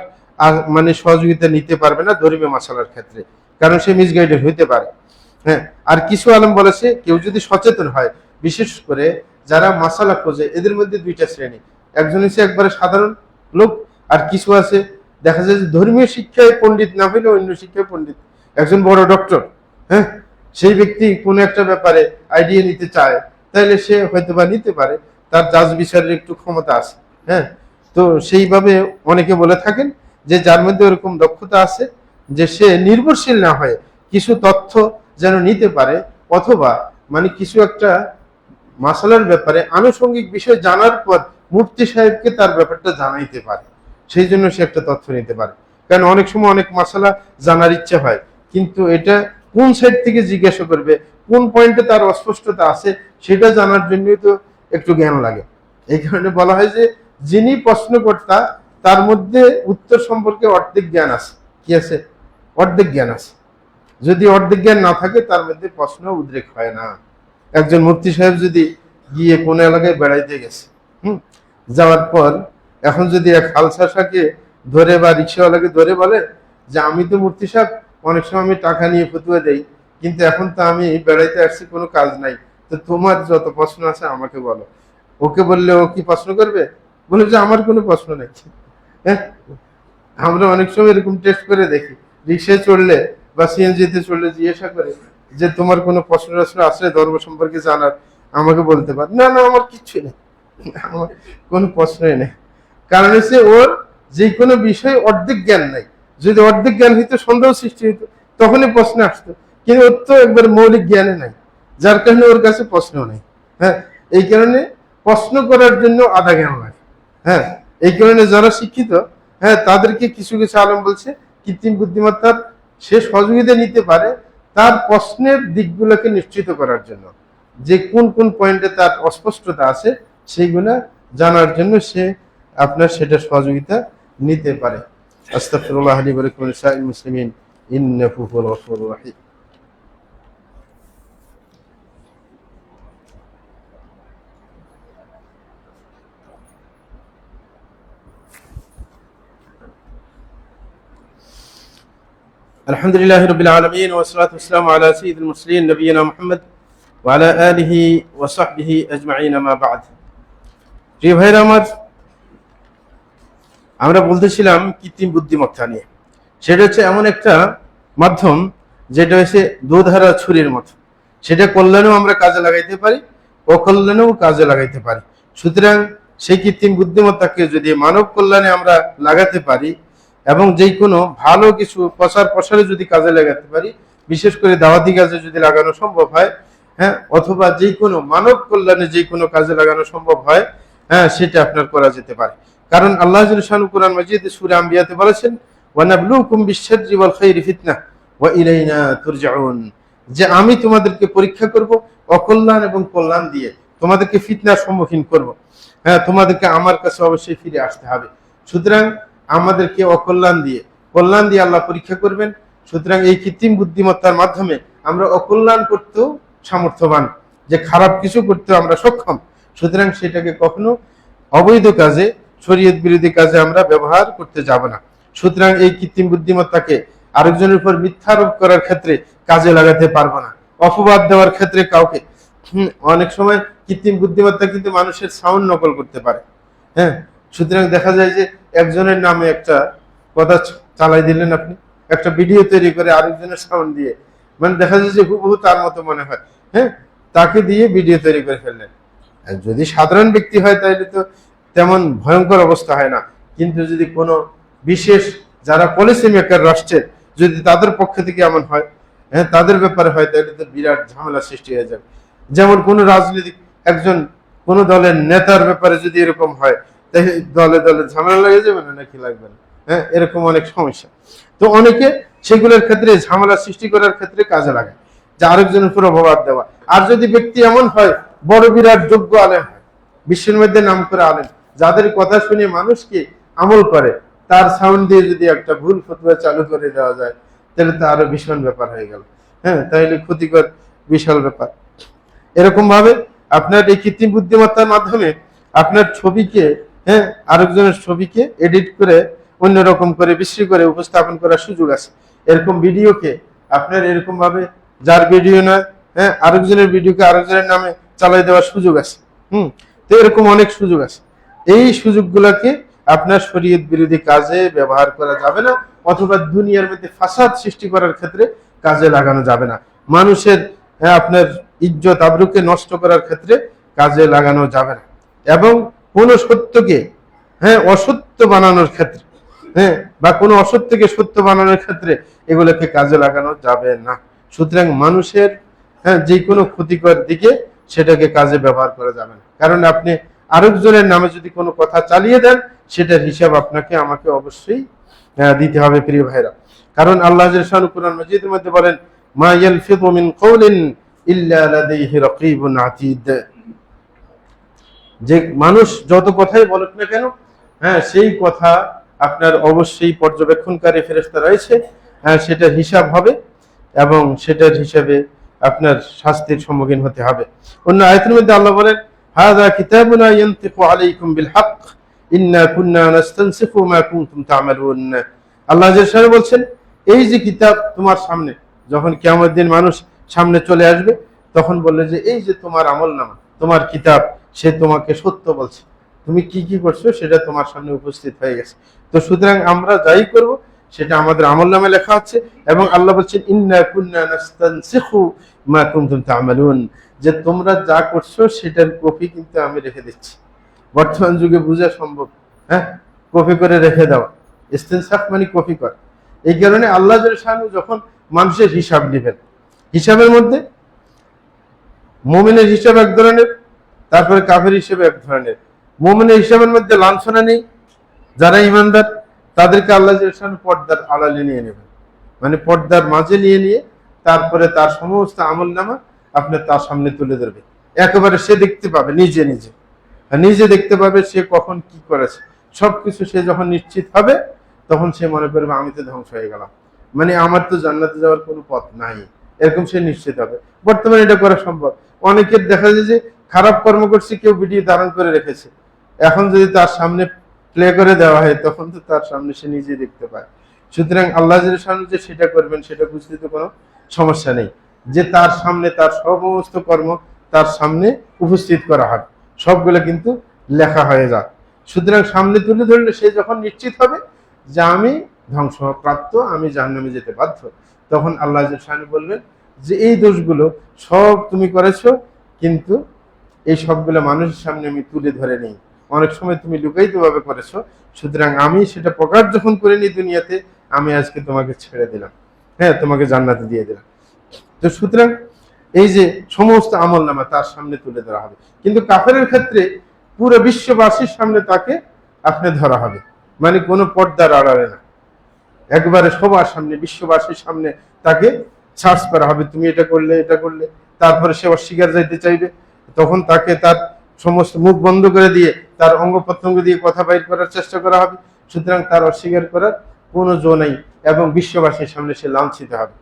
মানে সহযোগিতা নিতে পারবে না ধর্মীয় মাসালার ক্ষেত্রে, কারণ সে মিসগাইডেড হইতে পারে। হ্যাঁ, আর কিছু আলেম বলেছে কেউ যদি সচেতন হয়, বিশেষ করে যারা মাসালা খোঁজে, এদের মধ্যে দুইটা শ্রেণী, একজন হচ্ছে একবারে সাধারণ লোক, আর কিছু আছে দেখা যায় যে ধর্মীয় শিক্ষায় পণ্ডিত না হইলে অন্য শিক্ষায় পণ্ডিত, একজন বড় ডক্টর, হ্যাঁ, সেই ব্যক্তি কোনো একটা ব্যাপারে আইডিয়া নিতে চায়, তাহলে সে হয়তো বা নিতে পারে, তার জাজ বিচারের একটু ক্ষমতা আছে। হ্যাঁ, তো সেইভাবে অনেকে বলে থাকেন যে যার মধ্যে ওরকম দক্ষতা আছে যে সে নির্ভরশীল না হয় কিছু তথ্য যেন নিতে পারে, অথবা মানে কিছু একটা মাসালার ব্যাপারে আনুষঙ্গিক বিষয় জানার পর মুফতি সাহেবকে তার ব্যাপারটা জানাইতে পারে, সেই জন্য সে একটা তথ্য নিতে পারে। কারণ অনেক সময় অনেক মাসালা জানার ইচ্ছা হয়, কিন্তু এটা কোন সাইড থেকে জিজ্ঞাসা করবে, কোন পয়েন্টে তার অস্পষ্টতা আছে, সেটা জানার জন্যই তো একটু জ্ঞান লাগে। এই কারণে বলা হয় যে যিনি প্রশ্নকর্তা তার মধ্যে উত্তর সম্পর্কে অর্ধেক জ্ঞান আছে। কি আছে? অর্ধেক জ্ঞান আছে। যদি অর্ধেক জ্ঞান না থাকে তার মধ্যে প্রশ্ন উদ্রেক হয় না। একজন মুফতি সাহেব যদি গিয়ে কোন এলাকায় বেড়াইতে গেছে, যাওয়ার পর এখন যদি এক হালসাসাকে ধরে বা রিক্সাওয়ালাকে ধরে বলে যে আমি তো মুফতি সাহেব, অনেক সময় আমি টাকা নিয়ে ফতুয়া দেই, কিন্তু এখন তো আমি বেড়াইতে আসছি, কোনো কাজ নাই, তো তোমার যত প্রশ্ন আছে আমাকে বলো। ওকে বললে ও কি প্রশ্ন করবে? বলে যে আমার কোনো প্রশ্ন নেই। হ্যাঁ, আমরা অনেক সময় এরকম টেস্ট করে দেখি, রিক্সায় চড়লে বা সিএনজিতে চড়লে জিজ্ঞাসা করে যে তোমার কোনো প্রশ্ন আছে ধর্ম সম্পর্কে জানার, আমাকে বলতে পার। না না, আমার কিচ্ছু নেই, আমার কোনো প্রশ্নই নেই। কারণ হচ্ছে ওর যে কোনো বিষয়ে অর্ধেক জ্ঞান নাই। যদি অর্ধেক জ্ঞান হইতো, সন্দেহ সৃষ্টি হইতো, তখনই প্রশ্ন আসতো, কিন্তু ওর তো একবার মৌলিক জ্ঞানে নাই, যার কারণে ওর কাছে প্রশ্ন নেই। হ্যাঁ, এই কারণে প্রশ্ন করার জন্য আধা জ্ঞান লাগে। হ্যাঁ, এই কারণে যারা শিক্ষিত হ্যাঁ, তাদেরকে কিছু কিছু আলেম বলছে কৃত্রিম বুদ্ধিমত্তার সে সহযোগিতা নিতে পারে তার প্রশ্নের দিকগুলোকে নিশ্চিত করার জন্য, যে কোন কোন পয়েন্টে তার অস্পষ্টতা আছে সেইগুলা জানার জন্য সে আপনার সেটা সহযোগিতা নিতে পারে। আস্তাগফিরুল্লাহ লি ওয়া লাকুম ওয়া লিসাইরিল মুসলিমিন ইন্নাহু হুয়াল গফুরুর রাহিম। আলহামদুলিল্লাহি রাব্বিল আলামিন ওয়া সলাতু ওয়াসসালামু আলা সাইয়্যিদিল মুরসালিন নবিয়িনা মুহাম্মদ ওয়া আলা আলিহি ওয়া সাহবিহি আজমাইন, আমা বা'দ। প্রিয় ভাইরা আমার, আমরা বলতেছিলাম কৃত্রিম বুদ্ধিমত্তা নিয়ে। সেটা হচ্ছে এমন একটা মাধ্যম যেটা হচ্ছে দুধারা ছুরির মতো, সেটা কল্যাণেও আমরা কাজে লাগাইতে পারি, অকল্যাণেও কাজে লাগাইতে পারি। সুতরাং সেই কৃত্রিম বুদ্ধিমত্তাকে যদি মানব কল্যাণে আমরা লাগাতে পারি এবং যে কোনো ভালো কিছু প্রচার প্রসারে যদি কাজে লাগাতে পারি, বিশেষ করে দাওয়াতি কাজে যদি লাগানো সম্ভব হয়, হ্যাঁ, অথবা যে কোনো মানব কল্যাণে যে কোনো কাজে লাগানো সম্ভব হয়, হ্যাঁ, সেটা আপনার করা যেতে পারে। কারণ আল্লাহ জাল্লা শানু কুরআন মাজিদে সূরা আম্বিয়াতে বলেছেন, ওয়া নাবলুকুম বিশ-শাররি ওয়াল খাইরি ফিতনাহ ওয়া ইলাইনা তুরজাউন, যে আমি তোমাদেরকে পরীক্ষা করব অকল্যাণ এবং কল্যাণ দিয়ে, তোমাদেরকে ফিতনার সম্মুখীন করব, হ্যাঁ, তোমাদেরকে আমার কাছে অবশ্যই ফিরে আসতে হবে। সুতরাং আমাদেরকে অকল্যাণ দিয়ে কল্যাণ দিয়ে আল্লাহ পরীক্ষা করবেন। সুতরাং এই কৃত্রিম বুদ্ধিমত্তার মাধ্যমে আমরা অকল্যাণ করতেও সামর্থ্যবান, যে খারাপ কিছু করতেও আমরা সক্ষম। সুতরাং সেটাকে কখনো অবৈধ কাজে, শরীয়ত বিরোধী কাজে আমরা ব্যবহার করতে যাব না। সুতরাং এই কৃত্রিম বুদ্ধিমত্তাকে আরেকজনের উপর মিথ্যারোপ করার ক্ষেত্রে কাজে লাগাতে পারবো না, অপবাদ দেওয়ার ক্ষেত্রে কাউকে। অনেক সময় কৃত্রিম বুদ্ধিমত্তা কিন্তু মানুষের সাউন্ড নকল করতে পারে, হ্যাঁ। সুতরাং দেখা যায় যে একজনের নামে একটা কথা চালাই দিলেন আপনি, একটা ভিডিও তৈরি করে আরেকজনের সাউন্ড দিয়ে, মানে দেখা যায় যে হুবহু তার মতো মনে হয়, হ্যাঁ, তাকে দিয়ে ভিডিও তৈরি করে ফেললেন। আর যদি সাধারণ ব্যক্তি হয় তাহলে তো তেমন ভয়ঙ্কর অবস্থা হয় না, কিন্তু যদি কোনো বিশেষ যারা পলিসি মেকার রাষ্ট্রের, যদি তাদের পক্ষ থেকে এমন হয়, হ্যাঁ, তাদের ব্যাপারে হয়, তাহলে তো বিরাট ঝামেলা সৃষ্টি হয়ে যাবে। যেমন কোনো রাজনৈতিক একজন কোন দলের নেতার ব্যাপারে যদি এরকম হয়, তাহলে দলে দলে ঝামেলা লেগে যাবে না, নাকি লাগবে না, হ্যাঁ, এরকম অনেক সমস্যা। তো অনেকে সেগুলোর ক্ষেত্রে ঝামেলা সৃষ্টি করার ক্ষেত্রে কাজে লাগে, যে আরেকজনের উপর অপবাদ দেওয়া। আর যদি ব্যক্তি এমন হয় বড় বিরাট যোগ্য আলেম হয়, বিশ্বের মধ্যে নাম করে আলেম, যাদের কথা শুনে মানুষকে আমল করে, তার সাউন্ড দিয়ে যদি একটা ভুল ফতোয়া চালু করে দেওয়া যায়, তাহলে তো আরো ভীষণ ব্যাপার হয়ে গেল, হ্যাঁ, তাহলে ক্ষতিকর বিশাল ব্যাপার। এরকম ভাবে আপনার এই কৃত্রিম বুদ্ধিমত্তার মাধ্যমে আপনার ছবিকে, হ্যাঁ, আরেকজনের ছবিকে এডিট করে অন্যরকম করে বিশ্রী করে উপস্থাপন করার সুযোগ আছে। এরকম ভিডিওকে আপনার এরকম ভাবে, যার ভিডিও নয়, হ্যাঁ, আরেকজনের ভিডিওকে আরেকজনের নামে চালাই দেওয়ার সুযোগ আছে। তো এরকম অনেক সুযোগ আছে। এই সুযোগগুলোকে আপনার শরীয়ত বিরোধী কাজে ব্যবহার করা যাবে না, অথবা দুনিয়ার মধ্যে ফাসাদ সৃষ্টি করার ক্ষেত্রে কাজে লাগানো যাবে না। মানুষের, হ্যাঁ, আপনার ইজ্জত আবরুকে নষ্ট করার ক্ষেত্রে কাজে লাগানো যাবে না, এবং কোন সত্যকে, হ্যাঁ, অসত্য বানানোর ক্ষেত্রে, হ্যাঁ, বা কোনো অসত্যকে সত্য বানানোর ক্ষেত্রে এগুলোকে কাজে লাগানো যাবে না। সুতরাং মানুষের, হ্যাঁ, যে কোনো ক্ষতিকর দিকে সেটাকে কাজে ব্যবহার করা যাবে না। কারণ আপনি আরেকজনের নামে যদি কোনো কথা চালিয়ে দেন, সেটার হিসাব আপনাকে আমাকে অবশ্যই দিতে হবে, প্রিয় ভাইরা। কারণ আল্লাহ জাল্লা কুরআন মাজিদের মধ্যে বলেন, মা ইয়ালফিযু মিন কাওলিন ইল্লা লাদাইহি রাকীবুন আতীদ, যে মানুষ যত কথাই বলুক না কেন, হ্যাঁ, সেই কথা আপনার অবশ্যই পর্যবেক্ষণকারী ফেরেশতা রয়েছে, হ্যাঁ, সেটার হিসাব হবে এবং সেটার হিসাবে আপনার শাস্তির সম্মুখীন হতে হবে। অন্য আয়াতের মধ্যে আল্লাহ বলেন, হাযা কিতাবুনা ইয়ানতিকু আলাইকুম বিল হক ইন্না কুন্না নাস্তানসিখু মা কুনতুম তা'মালুন। আল্লাহ জাল্লা বলছেন, এই যে কিতাব তোমার সামনে, যখন কিয়ামতের দিন মানুষ সামনে চলে আসবে, তখন বললে যে এই যে তোমার আমলনামা, তোমার কিতাব, সে তোমাকে সত্য বলছে, তুমি কি কি করছো সেটা তোমার সামনে উপস্থিত হয়ে গেছে। তো সুতরাং আমরা যাই করব সেটা আমাদের আমলনামে লেখা আছে, এবং আল্লাহ বলছেন, ইন্না কুন্না নাস্তানসিখু মা কুনতুম তা'মালুন, যে তোমরা যা করছো সেটার কপি কিন্তু আমি রেখে দিচ্ছি। বর্তমান যুগে বোঝা সম্ভব, হ্যাঁ, কপি করে রেখে দাও, ইস্তিনসাখ মানে কপি কর। এই কারণে আল্লাহ জাল্লা যখন মানুষের হিসাব নেবেন, হিসাবের মধ্যে মুমিনের হিসাব এক ধরনের, তারপরে কাফের হিসেবে এক ধরনের। মুমিনের হিসাবের মধ্যে লাঞ্ছনা নেই, যারা ইমানদার তাদেরকে আল্লাহ পর্দার আড়ালে নিয়ে নেবেন, মানে পর্দার মাঝে নিয়ে তারপরে তার সমস্ত আমল নামা আপনার তার সামনে তুলে ধরবে। একেবারে সে দেখতে পাবে নিজে নিজে দেখতে পাবে সে কখন কি করেছে সবকিছু। সে যখন নিশ্চিত হবে তখন সে মনে করবে আমি তো ধ্বংস হয়ে গেলাম, মানে আমার তো জান্নাতে যাওয়ার কোনো পথ নাই, এরকম সে নিশ্চিত হবে। বর্তমানে এটা করা সম্ভব। অনেকের দেখা যায় যে খারাপ কর্ম করছে, কেউ ভিডিও ধারণ করে রেখেছে, এখন যদি তার সামনে প্লে করে দেওয়া হয় তখন তো তার সামনে সে নিজে দেখতে পায়। সুতরাং আল্লাহ যে সেটা করবেন সেটা বুঝতে তো কোনো সমস্যা নেই, যে তার সামনে তার সমস্ত কর্ম তার সামনে উপস্থিত করা হয়, সবগুলো কিন্তু লেখা হয়ে যায়। সুতরাং সামনে তুলে ধরলে সে যখন নিশ্চিত হবে যে আমি ধ্বংসপ্রাপ্ত, আমি জাহান্নামে যেতে বাধ্য, তখন আল্লাহ বলবেন যে এই দোষগুলো সব তুমি করেছো, কিন্তু এই সবগুলো মানুষের সামনে আমি তুলে ধরে নেই, অনেক সময় তুমি লুকায়িত ভাবে করেছো, সুতরাং আমি সেটা প্রকাশ যখন করিনি দুনিয়াতে, আমি আজকে তোমাকে ছেড়ে দিলাম, হ্যাঁ তোমাকে জান্নাতে দিয়ে দিলাম। তো সুতরাং এই যে সমস্ত আমল নামা তার সামনে তুলে ধরা হবে, কিন্তু কাফেরের ক্ষেত্রে পুরো বিশ্ববাসীর সামনে তাকে আপনি ধরা হবে, মানে কোনো পর্দার আড়ালে না, একবারে সবার সামনে বিশ্ববাসীর সামনে তাকে সার্চ করা হবে, তুমি এটা করলে এটা করলে। তারপরে সে অস্বীকার যাইতে চাইবে, তখন তাকে তার সমস্ত মুখ বন্ধ করে দিয়ে তার অঙ্গ প্রত্যঙ্গ দিয়ে কথা বাইর করার চেষ্টা করা হবে। সুতরাং তার অস্বীকার করার কোনো জো নেই এবং বিশ্ববাসীর সামনে সে লাঞ্ছিত হবে।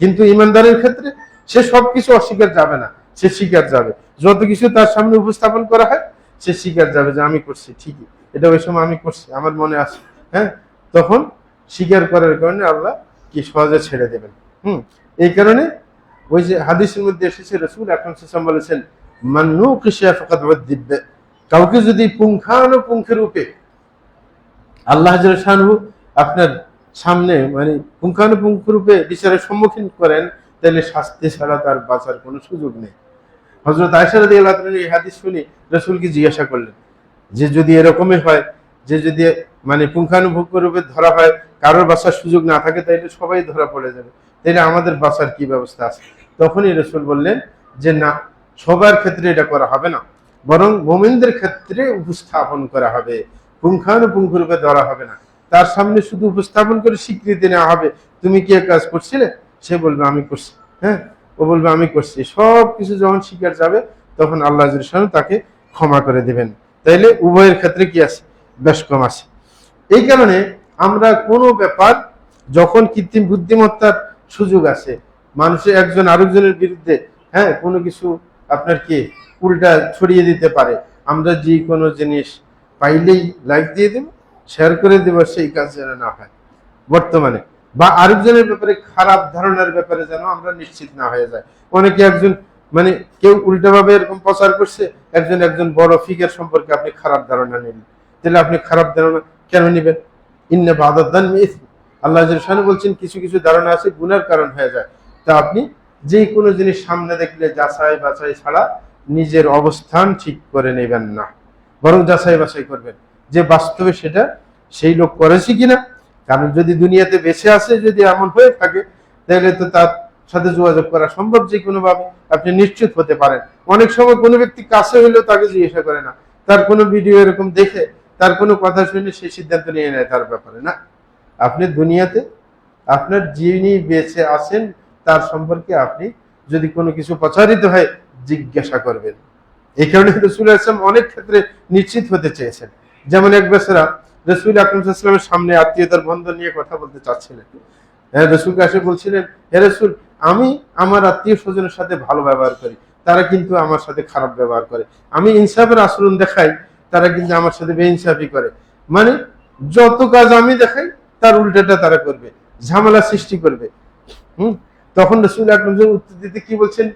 কিন্তু ইমানদারের ক্ষেত্রে সে সবকিছু অস্বীকার যাবে না, সে স্বীকার যাবে। যত কিছু তার সামনে উপস্থাপন করা হয় সে স্বীকার যাবে যে আমি করছি ঠিকই, এটা ওই সময় আমি করছি, আমার মনে আছে, হ্যাঁ। তখন স্বীকার করার কারণে আল্লাহ কি সহজে ছেড়ে দেবেন। এই কারণে ওই যে হাদিসের মধ্যে এসেছে, রাসূল আকরাম সাল্লাল্লাহু আলাইহি ওয়াসাল্লাম বলেছেন, মান নুকিশা ফাকাদ ওয়াদিব, কাউকে যদি পুঙ্খানুপুঙ্খের রূপে আল্লাহ জাল্লাহু আপনার সামনে মানে পুঙ্খানুপুঙ্খ রূপে বিচারের সম্মুখীন করেন, তাহলে শাস্তি ছাড়া তার বাঁচার কোনো সুযোগ নেই। হযরত আয়েশা রাদিয়াল্লাহু তাআলা এই হাদিস শুনে রাসূলকে জিজ্ঞাসা করলেন যে যদি এরকমই হয়, যে যদি মানে পুঙ্খানুপুঙ্খ রূপে ধরা হয়, কারোর বাঁচার সুযোগ না থাকে, তাইলে সবাই ধরা পড়ে যাবে, তাইলে আমাদের বাঁচার কি ব্যবস্থা আছে? তখনই রাসূল বললেন যে না, সবার ক্ষেত্রে এটা করা হবে না, বরং মুমিনদের ক্ষেত্রে উপস্থাপন করা হবে, পুঙ্খানুপুঙ্খ রূপে ধরা হবে না, তার সামনে শুধু উপস্থাপন করে স্বীকৃতি নেওয়া হবে, তুমি কি কাজ করছিলে? সে বলবে আমি করছি, হ্যাঁ, ও বলবে আমি করছি। সব কিছু যখন স্বীকার যাবে তখন আল্লাহ তাকে ক্ষমা করে দিবেন। তাইলে উভয়ের ক্ষেত্রে কি আছে? বেশ কম আছে। এই কারণে আমরা কোনো ব্যাপার যখন কৃত্রিম বুদ্ধিমত্তার সুযোগ আছে, মানুষের একজন আরেকজনের বিরুদ্ধে হ্যাঁ কোনো কিছু আপনার কি উল্টা ছড়িয়ে দিতে পারে, আমরা যে কোনো জিনিস পাইলেই লাইক দিয়ে দেব, শেয়ার করে দেব, সেই কাজ যেন না হয় বর্তমানে, বা আরেকজনের ব্যাপারে খারাপ ধারণার ব্যাপারে যেন আমরা নিশ্চিত না হয়ে যায়। অনেকে একজন মানে কেউ উল্টাভাবে এরকম প্রচার করছে, একজন বড় ফিগার সম্পর্কে আপনি খারাপ ধারণা নিলেন, তাহলে আপনি খারাপ ধারণা কেন নিবেন? ইন্না বাদাদ দানমি ইসম, আল্লাহ জাল্লাহু বলছেন কিছু কিছু ধারণা আছে গুনার কারণ হয়ে যায়। তা আপনি যে কোনো জিনিস সামনে দেখলে যাচাই বাছাই ছাড়া নিজের অবস্থান ঠিক করে নেবেন না, বরং যাচাই বাছাই করবেন যে বাস্তবে সেটা সেই লোক করেছে কিনা। কারণ যদি দুনিয়াতে বেঁচে আছে, যদি এমন হয়ে থাকে, তাহলে তো তার সাথে যোগাযোগ করা সম্ভব যে কোনো ভাবে, আপনি নিশ্চিত হতে পারেন। অনেক সময় কোনো ব্যক্তি কাছে হইলেও তাকে জিজ্ঞাসা করে না, তার কোনো ভিডিও এরকম দেখে তার কোনো কথা শুনে সেই সিদ্ধান্ত নিয়ে নেয় তার ব্যাপারে না। আপনি দুনিয়াতে আপনার যিনি বেঁচে আছেন তার সম্পর্কে আপনি যদি কোনো কিছু প্রচারিত হয় জিজ্ঞাসা করবেন। এই কারণে রাসূল আসলাম অনেক ক্ষেত্রে নিশ্চিত হতে চেয়েছেন। যেমন এক বেচারা রাসূল আকরাম সাল্লাল্লাহু আলাইহি ওয়াসাল্লামের সামনে আত্মীয়তার বন্ধন নিয়ে কথা বলতে চাচ্ছিলেন। রাসূলকে এসে বলছিলেন, হে রাসূল, আমি আমার আত্মীয় স্বজনের সাথে ভালো ব্যবহার করি, তারা কিন্তু আমার সাথে খারাপ ব্যবহার করে। আমি ইনসাফের আচরণ দেখাই, তারা কিন্তু আমার সাথে বেইনসাফি করে। মানে যত কাজ আমি দেখাই তার উল্টাটা তারা করবে, ঝামেলা সৃষ্টি করবে। তখন রাসূল আকরাম উত্তর দিতে কি বলছেন?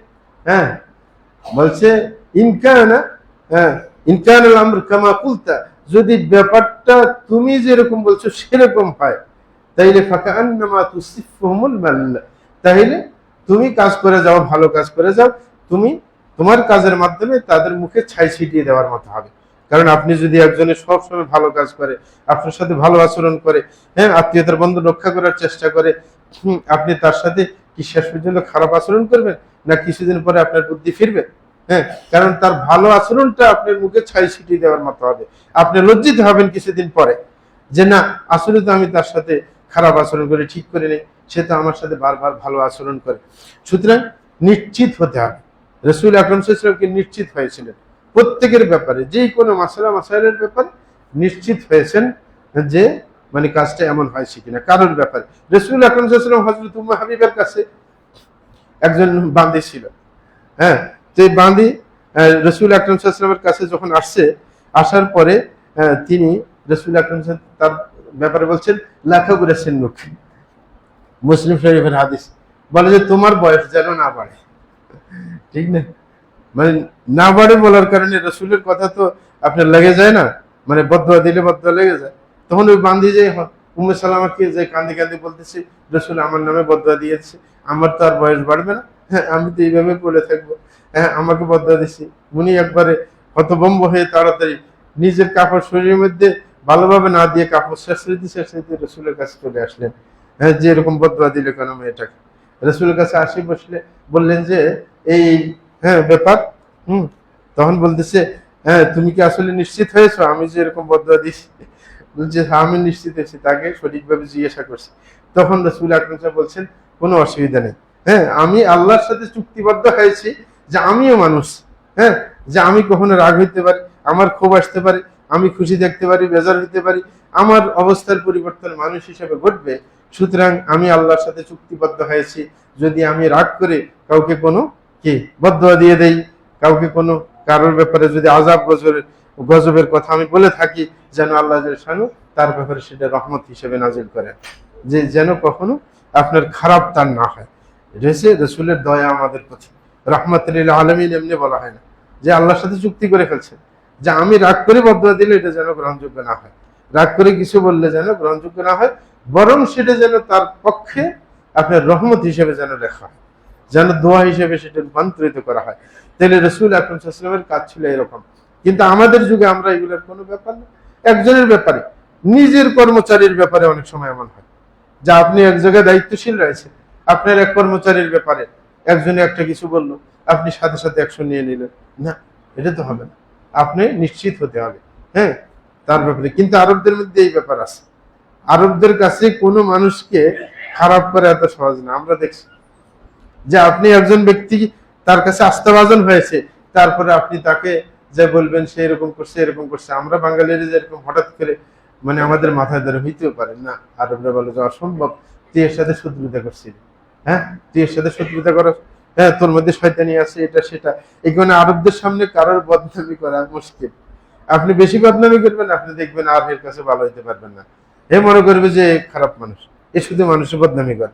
হ্যাঁ, বলছে ইনকানা, হ্যাঁ ইনকানাল আমর কামা কুলতা, যদি ব্যাপারটা তুমি যেরকম বলছো সেরকম হয়, তাইলে ফাকা আন্নামা তুসিফুহুমুল মাল, তাইলে তুমি কাজ করে যাও, ভালো কাজ করে যাও, তুমি তোমার কাজের মাধ্যমে তাদের মুখে ছাই ছিটিয়ে দেওয়ার মতো হবে। কারণ আপনি যদি একজনের সবসময় ভালো কাজ করে, আপনার সাথে ভালো আচরণ করে, হ্যাঁ আত্মীয়তার বন্ধন রক্ষা করার চেষ্টা করে, আপনি তার সাথে কি শেষ পর্যন্ত খারাপ আচরণ করবেন? না কিছুদিন পরে আপনার বুদ্ধি ফিরবে? হ্যাঁ, কারণ তার ভালো আচরণটা আপনার মুখে ছাই ছিটিয়ে দেওয়ার মতো হবে, আপনি লজ্জিত হবেন কিছুদিন পরে। যে না, আসলে তো আমি তার সাথে খারাপ আচরণ করে ঠিক করে নেই, সে তো আমার সাথে বারবার ভালো আচরণ করে। সুতরাং নিশ্চিত হতে হবে। রসুল আকরাম সাল্লাল্লাহু আলাইহি ওয়াসাল্লাম নিশ্চিত হয়েছিলেন প্রত্যেকের ব্যাপারে, যে কোনো মাসাইলের ব্যাপারে নিশ্চিত হয়েছেন যে মানে কাজটা এমন হয়েছে কিনা কারোর ব্যাপারে। রসুল আকরাম সাল্লাল্লাহু আলাইহি ওয়াসাল্লাম হযরত উম্মে হাবিবের কাছে একজন বান্দী ছিল। হ্যাঁ, তো এই বান্দী রসুল আকরাম সাল্লাল্লাহু আলাইহি ওয়াসাল্লামের কাছে যখন আসছে, আসার পরে তিনি রসুল আকরাম তার ব্যাপারে বলছেন লাখা করেছেন মুখ, মুসলিম শরীফের হাদিস বলে যে তোমার বয়স যেন না বাড়ে। ঠিক না, মানে না বাড়ে বলার কারণে রসুলের কথা তো আপনার লেগে যায় না, মানে বদদুয়া দিলে বদদুয়া লেগে যায়। তখন ওই বান্দি যে উম্মে সালামাকে যে কান্দি কান্দি বলতেছে রসুল আমার নামে বদদুয়া দিয়েছে, আমার তো আর বয়স বাড়বে না, হ্যাঁ আমি তো এইভাবে পড়ে থাকবো, হ্যাঁ আমাকে বদদুয়া দিছি। উনি একবারে হতভম্ব হয়ে তাড়াতাড়ি নিজের কাপড় শরীরের মধ্যে ভালোভাবে না দিয়ে কাপড় শেষ রসুলের কাছে চলে আসলেন। হ্যাঁ, যে এরকম বদদুয়া দিলে কেন মেয়েটাকে? রসুলের কাছে আসি বসলে বললেন যে এই হ্যাঁ ব্যাপার। তখন বলতেছে হ্যাঁ তুমি কি আসলে নিশ্চিত হয়েছো আমি যে এরকম বদদুয়া দিছি? বলছে হ্যাঁ আমি নিশ্চিত হয়েছি। তাকে সঠিকভাবে জিজ্ঞাসা করছি। তখন রসুল আকরাম সাহেব বলছেন কোনো অসুবিধা নেই, হ্যাঁ আমি আল্লাহর সাথে চুক্তিবদ্ধ হয়েছি যে আমিও মানুষ, হ্যাঁ যে আমি কখনো রাগ হইতে পারি, আমার ক্ষোভ আসতে পারে, আমি খুশি দেখতে পারি, বেজার হইতে পারি, আমার অবস্থার পরিবর্তন মানুষ হিসেবে ঘটবে। সুতরাং আমি আল্লাহর সাথে চুক্তিবদ্ধ হয়েছি, যদি আমি রাগ করে কাউকে কোনো কি বদদুয়া দিয়ে দেই, কাউকে কোনো কারোর ব্যাপারে যদি আযাব গজবের কথা আমি বলে থাকি, যেন আল্লাহ শানু তার ব্যাপারে সেটা রহমত হিসেবে নাজিল করেন, যে যেন কখনো আপনার খারাপ তার না হয়। রয়েছে রসুলের দয়া আমাদের প্রতি, রহমতুল আলামিন এমনি বলা হয় না যে আল্লাহর সাথে চুক্তি করে ফেলছেন যে আমি রাগ করে বদদুয়া দিলে এটা যেন গ্রহণযোগ্য না হয়, রাগ করে কিছু বললে যেন গ্রহণযোগ্য না হয়, বরং সেটা যেন তার পক্ষে আপনার রহমত হিসেবে যেন লেখা হয়, যেন দোয়া হিসেবে সেটা রূপান্তরিত করা হয়। তাহলে রসুল আকরাম সাল্লাল্লাহু আলাইহি ওয়াসাল্লামের কাজ ছিল এরকম। কিন্তু আমাদের যুগে আমরা এগুলোর কোনো ব্যাপার না। একজনের ব্যাপারে, নিজের কর্মচারীর ব্যাপারে অনেক সময় এমন হয় যে আপনি এক জায়গায় দায়িত্বশীল রয়েছে, আপনার এক কর্মচারীর ব্যাপারে একজনে একটা কিছু বললো, আপনি সাথে সাথে অ্যাকশন নিয়ে নিলেন, না এটা তো হবে না, আপনি নিশ্চিত হতে হবে হ্যাঁ তার ব্যাপারে। কিন্তু আরবদের মধ্যে এই ব্যাপার আছে, আরবদের কাছে কোনো মানুষকে খারাপ করা এত সহজ না। আমরা দেখছি যে আপনি একজন ব্যক্তি তার কাছে আস্থাভাজন হয়েছে, তারপরে আপনি তাকে যে বলবেন সে এরকম করছে এরকম করছে। আমরা বাঙালিরা যেরকম হঠাৎ করে মানে আমাদের মাথায় ধরে হইতেও পারে না, আরবরা বলে যে অসম্ভব, তুই এর সাথে শত্রুতা করছিলি, হ্যাঁ তুই এর সাথে শত্রুতা করো, হ্যাঁ তোর মধ্যে শয়তানি আছে, এটা সেটা। এখানে আরবদের সামনে কারোর বদনামি করা মুশকিল। আপনি বেশি বদনামি করবেন, আপনি দেখবেন আর এর কাছে ভালো হইতে পারবেন না, এ মনে করবে যে খারাপ মানুষ, এ শুধু মানুষের বদনামি করে।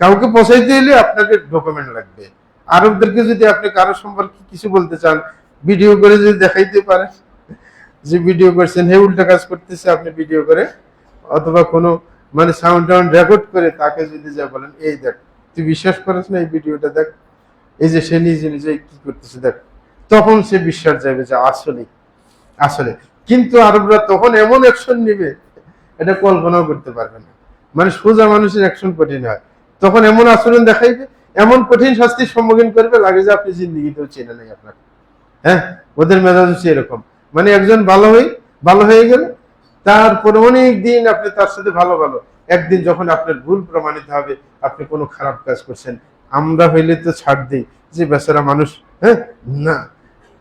কাউকে পৌঁছাইতে হলে আপনাকে ডকুমেন্ট লাগবে। আরবদেরকে যদি আপনি কারো সম্পর্কে কিছু বলতে চান, ভিডিও করে যদি দেখাইতে পারেন যে ভিডিও করছেন, হে উল্টা কাজ করতেছে, আপনি ভিডিও করে অথবা কোনো মানে সাউন্ড রেকর্ড করে তাকে যদি যা বলেন এই দেখ তুই বিশ্বাস করিস না, এই ভিডিওটা দেখ, এই যে সে নিজে নিজে কি করতেছে দেখ, তখন সে বিশ্বাস যাবে যে আসলে আসলে। কিন্তু আরবরা তখন এমন অ্যাকশন নিবে এটা কল্পনাও করতে পারবে না। মানে সোজা মানুষের অ্যাকশন কঠিন হয়, তখন এমন আচরণ দেখাইবে, এমন কঠিন শাস্তির সম্মুখীন করবে লাগে যে আপনি জিন্দিগিতেও চেনে নাই আপনাকে। হ্যাঁ, ওদের মেজাজ হচ্ছে এরকম। মানে একজন ভালো হয়ে গেল, তারপরে অনেক দিন আপনি তার সাথে ভালো একদিন যখন আপনার ভুল প্রমাণিত হবে, আপনি কোনো খারাপ কাজ করছেন, আমরা হইলে তো ছাড় দিই যে বেচারা মানুষ, হ্যাঁ না,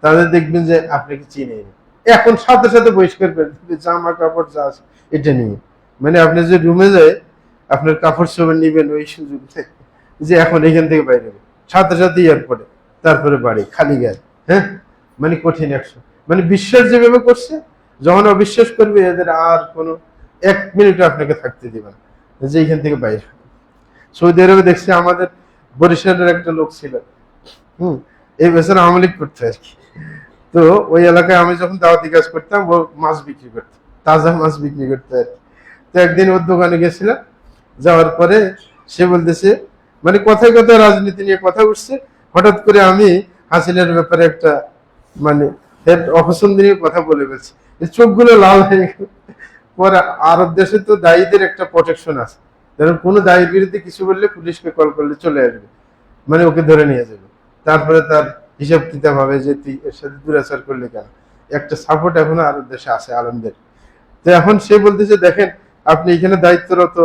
তাদের দেখবেন যে আপনাকে চিনে এখন সাথে সাথে বহিষ্কার করে দিবে, জামা কাপড় যা আছে এটা নিয়ে। মানে আপনি যে রুমে যায় আপনার কাপড় চোপড় নিবেন ওই সুযোগ যে এখন এখান থেকে বাইরে সাথে সাথে এয়ারপোর্টে, তারপরে বাড়ি খালি গায়ে, হ্যাঁ মানে কঠিন অ্যাকশন। মানে বিশ্বাস যেভাবে করছে, যখন অবিশ্বাস করবে এদের আর কোনো এক মিনিট আপনাকে থাকতে দিবে না, যে এইখান থেকে বাইরে। সৌদি আরবে দেখছি আমাদের বরিশালের একটা লোক ছিল, এই বেচারা আওয়ামী লীগ করতে আর কি। তো ওই এলাকায় আমি যখন দাওয়াতি কাজ করতাম, ও মাছ বিক্রি করতো, তাজা মাছ বিক্রি করতে আর কি। তো একদিন ওর দোকানে গেছিলাম, যাওয়ার পরে সে বলতেছে মানে কথায় কথায় রাজনীতি নিয়ে কথা উঠছে, হঠাৎ করে আমি হাসিনার ব্যাপারে একটা মানে অপছন্দ নিয়ে কথা বলে ফেলছি, চোখগুলো লাল হয়ে গেল। পরে আরব দেশে তো দায়ীদের একটা প্রোটেকশন আছে, যেমন কোনো দায়ীর বিরুদ্ধে কিছু বললে পুলিশকে কল করলে চলে আসবে, মানে ওকে ধরে নিয়ে যাবে। তারপরে তার হিসাব কিতাব হবে যে তুই এর সাথে দুরাচার করলে কেন। একটা সাপোর্ট এখনো আরব দেশে আছে আলমদের, তো এখন সে বলতেছে দেখেন আপনি এখানে দায়িত্বরত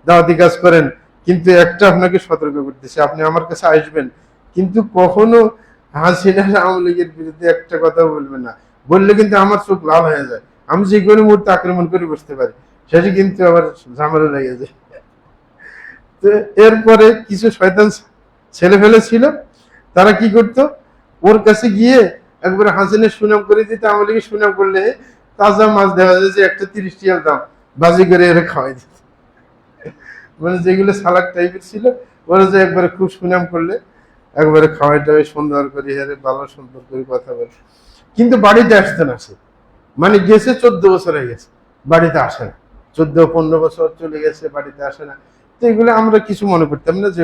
দাওয়াতি কাজ করেন, কিন্তু একটা আপনাকে সতর্ক করতেছে, আপনি আমার কাছে আসবেন কিন্তু কখনো হাসিনা আওয়ামী লীগের বিরুদ্ধে একটা কথা বলবেন না, বললে কিন্তু আমার চোখ লাল হয়ে যায়, আমি যে কোনো মুহূর্তে আক্রমণ করে বসতে পারি, সেটি কিন্তু আবার ঝামেলা লেগে যায়। তো এরপরে কিছু শয়তান ছেলে ফেলে ছিল, তারা কি করতো, ওর কাছে গিয়ে একবার হাসিনের সুনাম করে দিতে, আওয়ামী লীগের সুনাম করলে তাজা মাছ দেওয়া যায় যে একটা 30 টিয়ার দাম, বাজি করে এরা খাওয়াই দিত। মানে যেগুলো সালাদ টাইপের ছিল ওরা যে একবারে খুব সুনাম করলে একবারে খাওয়াই টাওয়াই সুন্দর করে হেরে ভালো সুন্দর করে কথা বলে, কিন্তু বাড়িতে আসতে না সে, মানে গেছে 14 বছর হয়ে গেছে বাড়িতে আসে না, 14-15 বছর চলে গেছে বাড়িতে আসে না। তো এগুলো আমরা কিছু মনে করতাম না, যে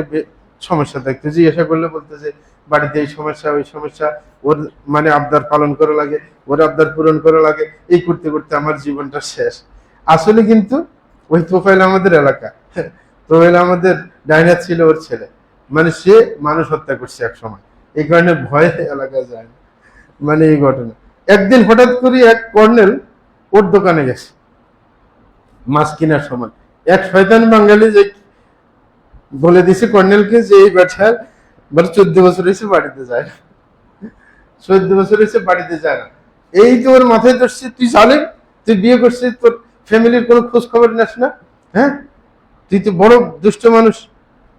সমস্যা থাকতো, জিজ্ঞাসা করলে বলতে যে বাড়িতে এই সমস্যা ওই সমস্যা, ওর মানে আবদার পালন করা লাগে, ওর আবদার পূরণ করা লাগে, এই করতে করতে আমার জীবনটা শেষ। আসলে কিন্তু ওই তোফাইল আমাদের এলাকা, তোফাইল আমাদের ডাইনার ছিল ওর ছেলে, মানে সে মানুষ হত্যা করছে এক সময়, এই কারণে ভয়ে এলাকায় যায় না। মানে এই ঘটনা, একদিন হঠাৎ করে এক কর্নেল ওর দোকানে গেছে মাছ কেনার সময়, এক শয়তান বাঙালি যে বলে দিছে কর্নেলকে যে এই ব্যাটার মানে 14 বছর হয়েছে বাড়িতে যায় না, 14 বছর হয়েছে বাড়িতে যায় না। এই তো ওর মাথায় ধরছে, তুই জানে তুই বিয়ে করছিস, তোর ফ্যামিলির কোনো খোঁজ খবর নাস না, হ্যাঁ তুই তো বড় দুষ্ট মানুষ,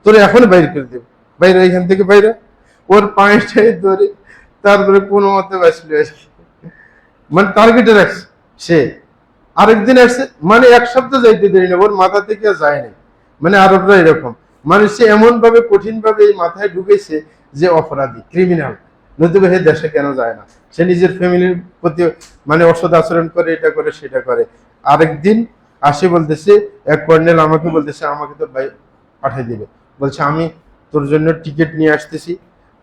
তোর এখন বাইর করে দেব, বাইরে এখান থেকে বাইরে। ওর পায়েটাই ধরে তারপরে কোনো মতে বাঁচলো, মানে টার্গেটে রাখছে সে। আরেকদিন আসছে, মানে এক সপ্তাহ যাইতে দেরি না, ওর মাথা থেকে যায়নি। মানে আরবরা এরকম, মানে সে এমন ভাবে কঠিন ভাবে এই মাথায় ঢুকেছে যে অপরাধী ক্রিমিনাল, নতুবা হে দেশে কেন যায় না, সে নিজের ফ্যামিলির প্রতি মানে অসৎ আচরণ করে, এটা করে সেটা করে। আরেকদিন আসে বলতেছে, এক কর্নেল আমাকে বলতেছে আমাকে তো পাঠিয়ে দিবে, বলছে আমি তোর জন্য টিকিট নিয়ে আসতেছি,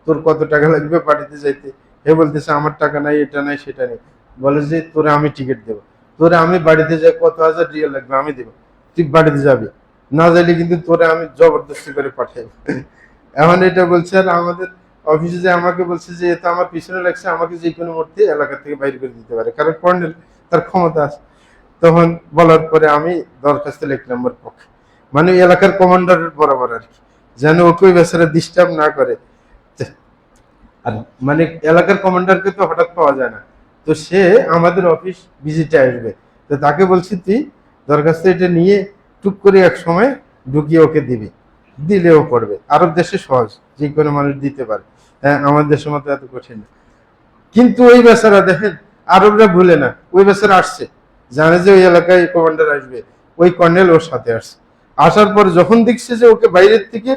তোর কত টাকা লাগবে বাড়িতে যাইতে, হে বলতেছে আমার টাকা নাই, এটা নাই সেটা নেই, বলে যে তোরে আমি টিকিট দেবো, তোরে আমি বাড়িতে যাই, কত হাজার রিয়াল লাগবে আমি দেবো, তুই বাড়িতে যাবি, না যাইলে কিন্তু তোরে আমি জবরদস্তি করে পাঠাই। এখন এটা বলছে, আর আমাদের অফিসে যে আমাকে বলছে যে এটা আমার পিছনে লাগছে, আমাকে যে কোনো মুহূর্তে এলাকা থেকে বাইরে করে দিতে পারে, কারণ কর্নেল তার ক্ষমতা আছে। তখন বলার পরে আমি দরখাস্ত লিখলাম ওর পক্ষে, মানে এলাকার কমান্ডারের বরাবর আর কি, যেন ওকে ওই বেচারা ডিস্টার্ব না করে। আর মানে এলাকার কমান্ডারকে তো হঠাৎ পাওয়া যায় না, তো সে আমাদের অফিস ভিজিটে আসবে, তো তাকে বলছি তুই দরখাস্ত এটা নিয়ে টুক করে এক সময় ঢুকিয়ে ওকে দিবি, দিলেও পড়বে। আরব দেশে সহজ, যে কোনো মানুষ দিতে পারে, হ্যাঁ আমাদের দেশের মতো এত কঠিন না। কিন্তু ওই বেচারা দেখেন, আরবরা ভুলে না, ওই বেচারা আসছে, জানে যে ওই এলাকায় কমান্ডার আসবে, ওই কর্নেল ওর সাথে আসছে, আসার পর যখন দেখছে যে ওকে বাইরের থেকে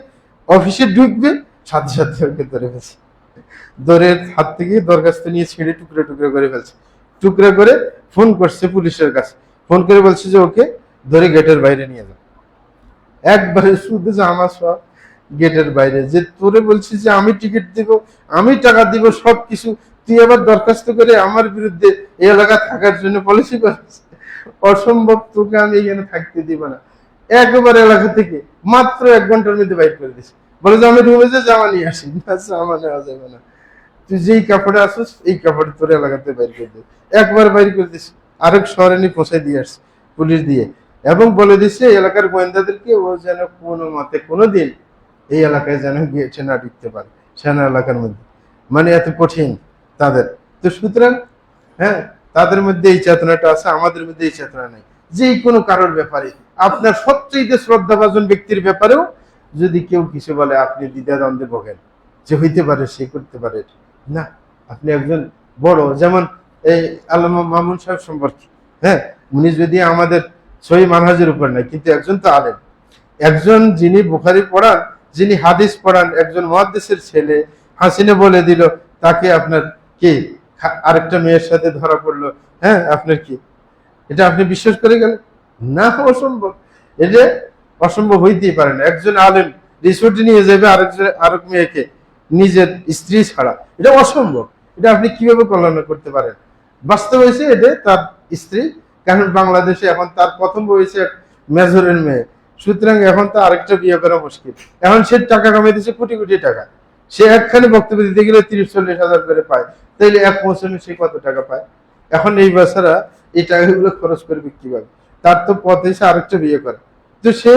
অফিসে ঢুকবে, সাথে সাথে ওকে ধরে ফেলছে, ধরে হাত থেকে দরখাস্ত নিয়ে ছিঁড়ে টুকরো টুকরো করে ফেলছে, টুকরো করে ফোন করছে পুলিশের কাছে, ফোন করে বলছে যে ওকে ধরে গেটের বাইরে নিয়ে যাও। একবারে শুধু জামা সব গেটের বাইরে, যে তোরে বলছি যে আমি টিকিট দিব, আমি টাকা দিব সবকিছু, তুই আবার দরখাস্ত করে আমার বিরুদ্ধে এই এলাকা থাকার জন্য পলিসি করছিস, অসম্ভব, তোকে আমি এখানে থাকতে দিব না। একবার এলাকা থেকে মাত্র 1 ঘন্টার মধ্যে বাইর করে দিস, বলে যে আমি রুমে যে জামা নিয়ে আসি, জামা নেওয়া যাবে না, তুই যেই কাপড়ে আসিস এই কাপড়ে তোর এলাকাতে বাইর করে দিস। একবার বাইর করে দিস, আরেক শহরে নিয়ে পৌঁছাই দিয়ে আসছে পুলিশ দিয়ে, এবং বলে দিচ্ছে এলাকার গোয়েন্দাদেরকে ও যেন কোনো মতে কোনোদিন এই এলাকায় যেন গিয়েছে না ঢুকতে পারে, সেনা এলাকার মধ্যে, মানে এত কঠিন তাদের। তো সুতরাং হ্যাঁ, তাদের মধ্যে এই চেতনাটা আছে, আমাদের মধ্যে এই চেতনা নেই। যে কোনো কারোর ব্যাপারে, আপনার সবচেয়ে শ্রদ্ধাভাজন ব্যক্তির ব্যাপারেও যদি কেউ কিছু বলে, আপনি দ্বিধাদ্বন্দ্বে ভোগেন, যে হইতে পারে সে করতে পারে না। আপনি একজন বড়, যেমন এই আল্লামা মামুন সাহেব সম্পর্কে, হ্যাঁ উনি যদি আমাদের সহি মানহাজের উপর নাই, কিন্তু একজন তো আলেম, একজন যিনি বুখারী পড়ান, যিনি হাদিস পড়ান, একজন মুহাদ্দিসের ছেলে হাসিনে বলে দিল তাকে আপনার কি আরেকটা মেয়ের সাথে ধরা পড়লো, হ্যাঁ আপনার কি এটা আপনি বিশ্বাস করে গেলেন? না, অসম্ভব, এটা অসম্ভব হইতেই পারে না। একজন আলেম রিসোর্টে নিয়ে যাবে আরেক মেয়েকে নিজের স্ত্রী ছাড়া, এটা অসম্ভব। এটা আপনি কিভাবে কল্পনা করতে পারেন? বাস্তব হয়েছে এটা তার স্ত্রী, কারণ বাংলাদেশে এখন তার প্রথম হয়েছে এক মেজরের মেয়ে, সুতরাং এখন তো আরেকটা বিয়ে করা মুশকিল। এখন সে টাকা কামাই দিচ্ছে কোটি কোটি টাকা, সে একখানে বক্তব্য দিতে গেলে 30-40 হাজার করে পায়, তাইলে এক মৌসুমে সে কত টাকা পায়? এখন এই বেচারা এই টাকাগুলো খরচ করবে কিভাবে? তার তো পথ হয়েছে আরেকটা বিয়ে করা। তো সে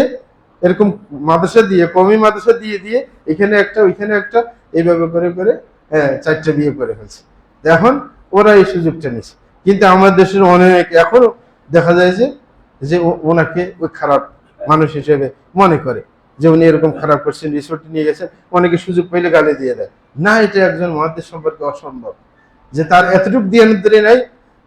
এরকম মাদ্রাসা দিয়ে, কমি মাদ্রাসা দিয়ে দিয়ে এখানে একটা ওইখানে একটা, এইভাবে করে করে হ্যাঁ 4টা বিয়ে করে ফেলছে। এখন ওরা এই সুযোগটা নিচ্ছে। কিন্তু আমার দেশের অনেক এখনো দেখা যায় যে যে ওনাকে ওই খারাপ মানুষ হিসেবে মনে করে, যে উনি এরকম খারাপ করছেন, রিসোর্ট নিয়ে গেছেন, অনেকে সুযোগ পাইলে গালি দিয়ে দেয়। না, এটা একজন মহাদ্দেশ সম্পর্কে অসম্ভব যে তার এতটুকু জ্ঞান নাই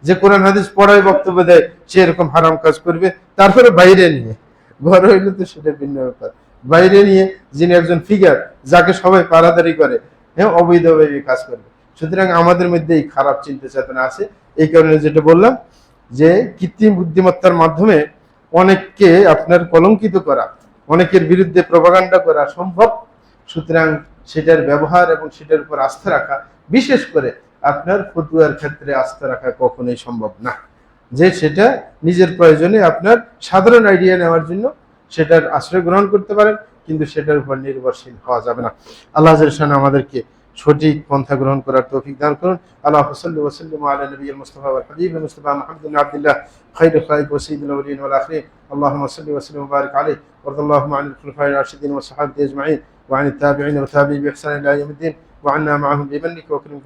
যে কোরআন হাদিস পড়ায় বক্তব্য দেয় সে এরকম হারাম কাজ করবে। তারপরে বাইরে নিয়ে, ঘর হইলে তো সেটা ভিন্ন ব্যাপার, বাইরে নিয়ে যিনি একজন ফিগার যাকে সবাই পারাদারি করে, হ্যাঁ অবৈধভাবে কাজ করবে। সুতরাং আমাদের মধ্যে এই খারাপ চিন্তা চেতনা আছে। এই কারণে যেটা বললাম যে কৃত্রিম বুদ্ধিমত্তার মাধ্যমে অনেককে আপনার কলঙ্কিত করা, অনেকের বিরুদ্ধে প্রপাগান্ডা করা সম্ভব। সুতরাং সেটার ব্যবহার এবং সেটার উপর আস্থা রাখা, বিশেষ করে আপনার ফতুয়ার ক্ষেত্রে আস্থা রাখা কখনোই সম্ভব না। যে সেটা নিজের প্রয়োজনে আপনার সাধারণ আইডিয়া নেওয়ার জন্য সেটার আশ্রয় গ্রহণ করতে পারেন, কিন্তু সেটার উপর নির্ভরশীল হওয়া যাবে না। আল্লাহ জাল্লাহু আমাদেরকে সঠিক পন্থা গ্রহণ করার তৌফিক দান করুন। আল্লাহু সাল্লি ওয়া সাল্লিমু আলা নবিয়িল মুস্তাফা ওয়াল হাবিব মুস্তাফা মুহাম্মদ ইবনে আব্দুল্লাহ খায়রুল খালক ওয়া সাইয়্যিদুল আউলিয়িন ওয়াল আখিরিন। আল্লাহুম্মা সাল্লি ওয়া সাল্লিম ওয়া বারিক আলাইহি ওয়া রাদিয়াল্লাহু আনিল খুলাফায়ে রাশিদিন ওয়া সাহাবাতি আজমাইন ওয়া আনিত তাবিঈন ওয়া তাবিঈ বিইহসান ইলা ইয়াউমিদ্দিন ওয়া আন্না মা'আহুম বিমান্নিকা ওয়া কারমিকা।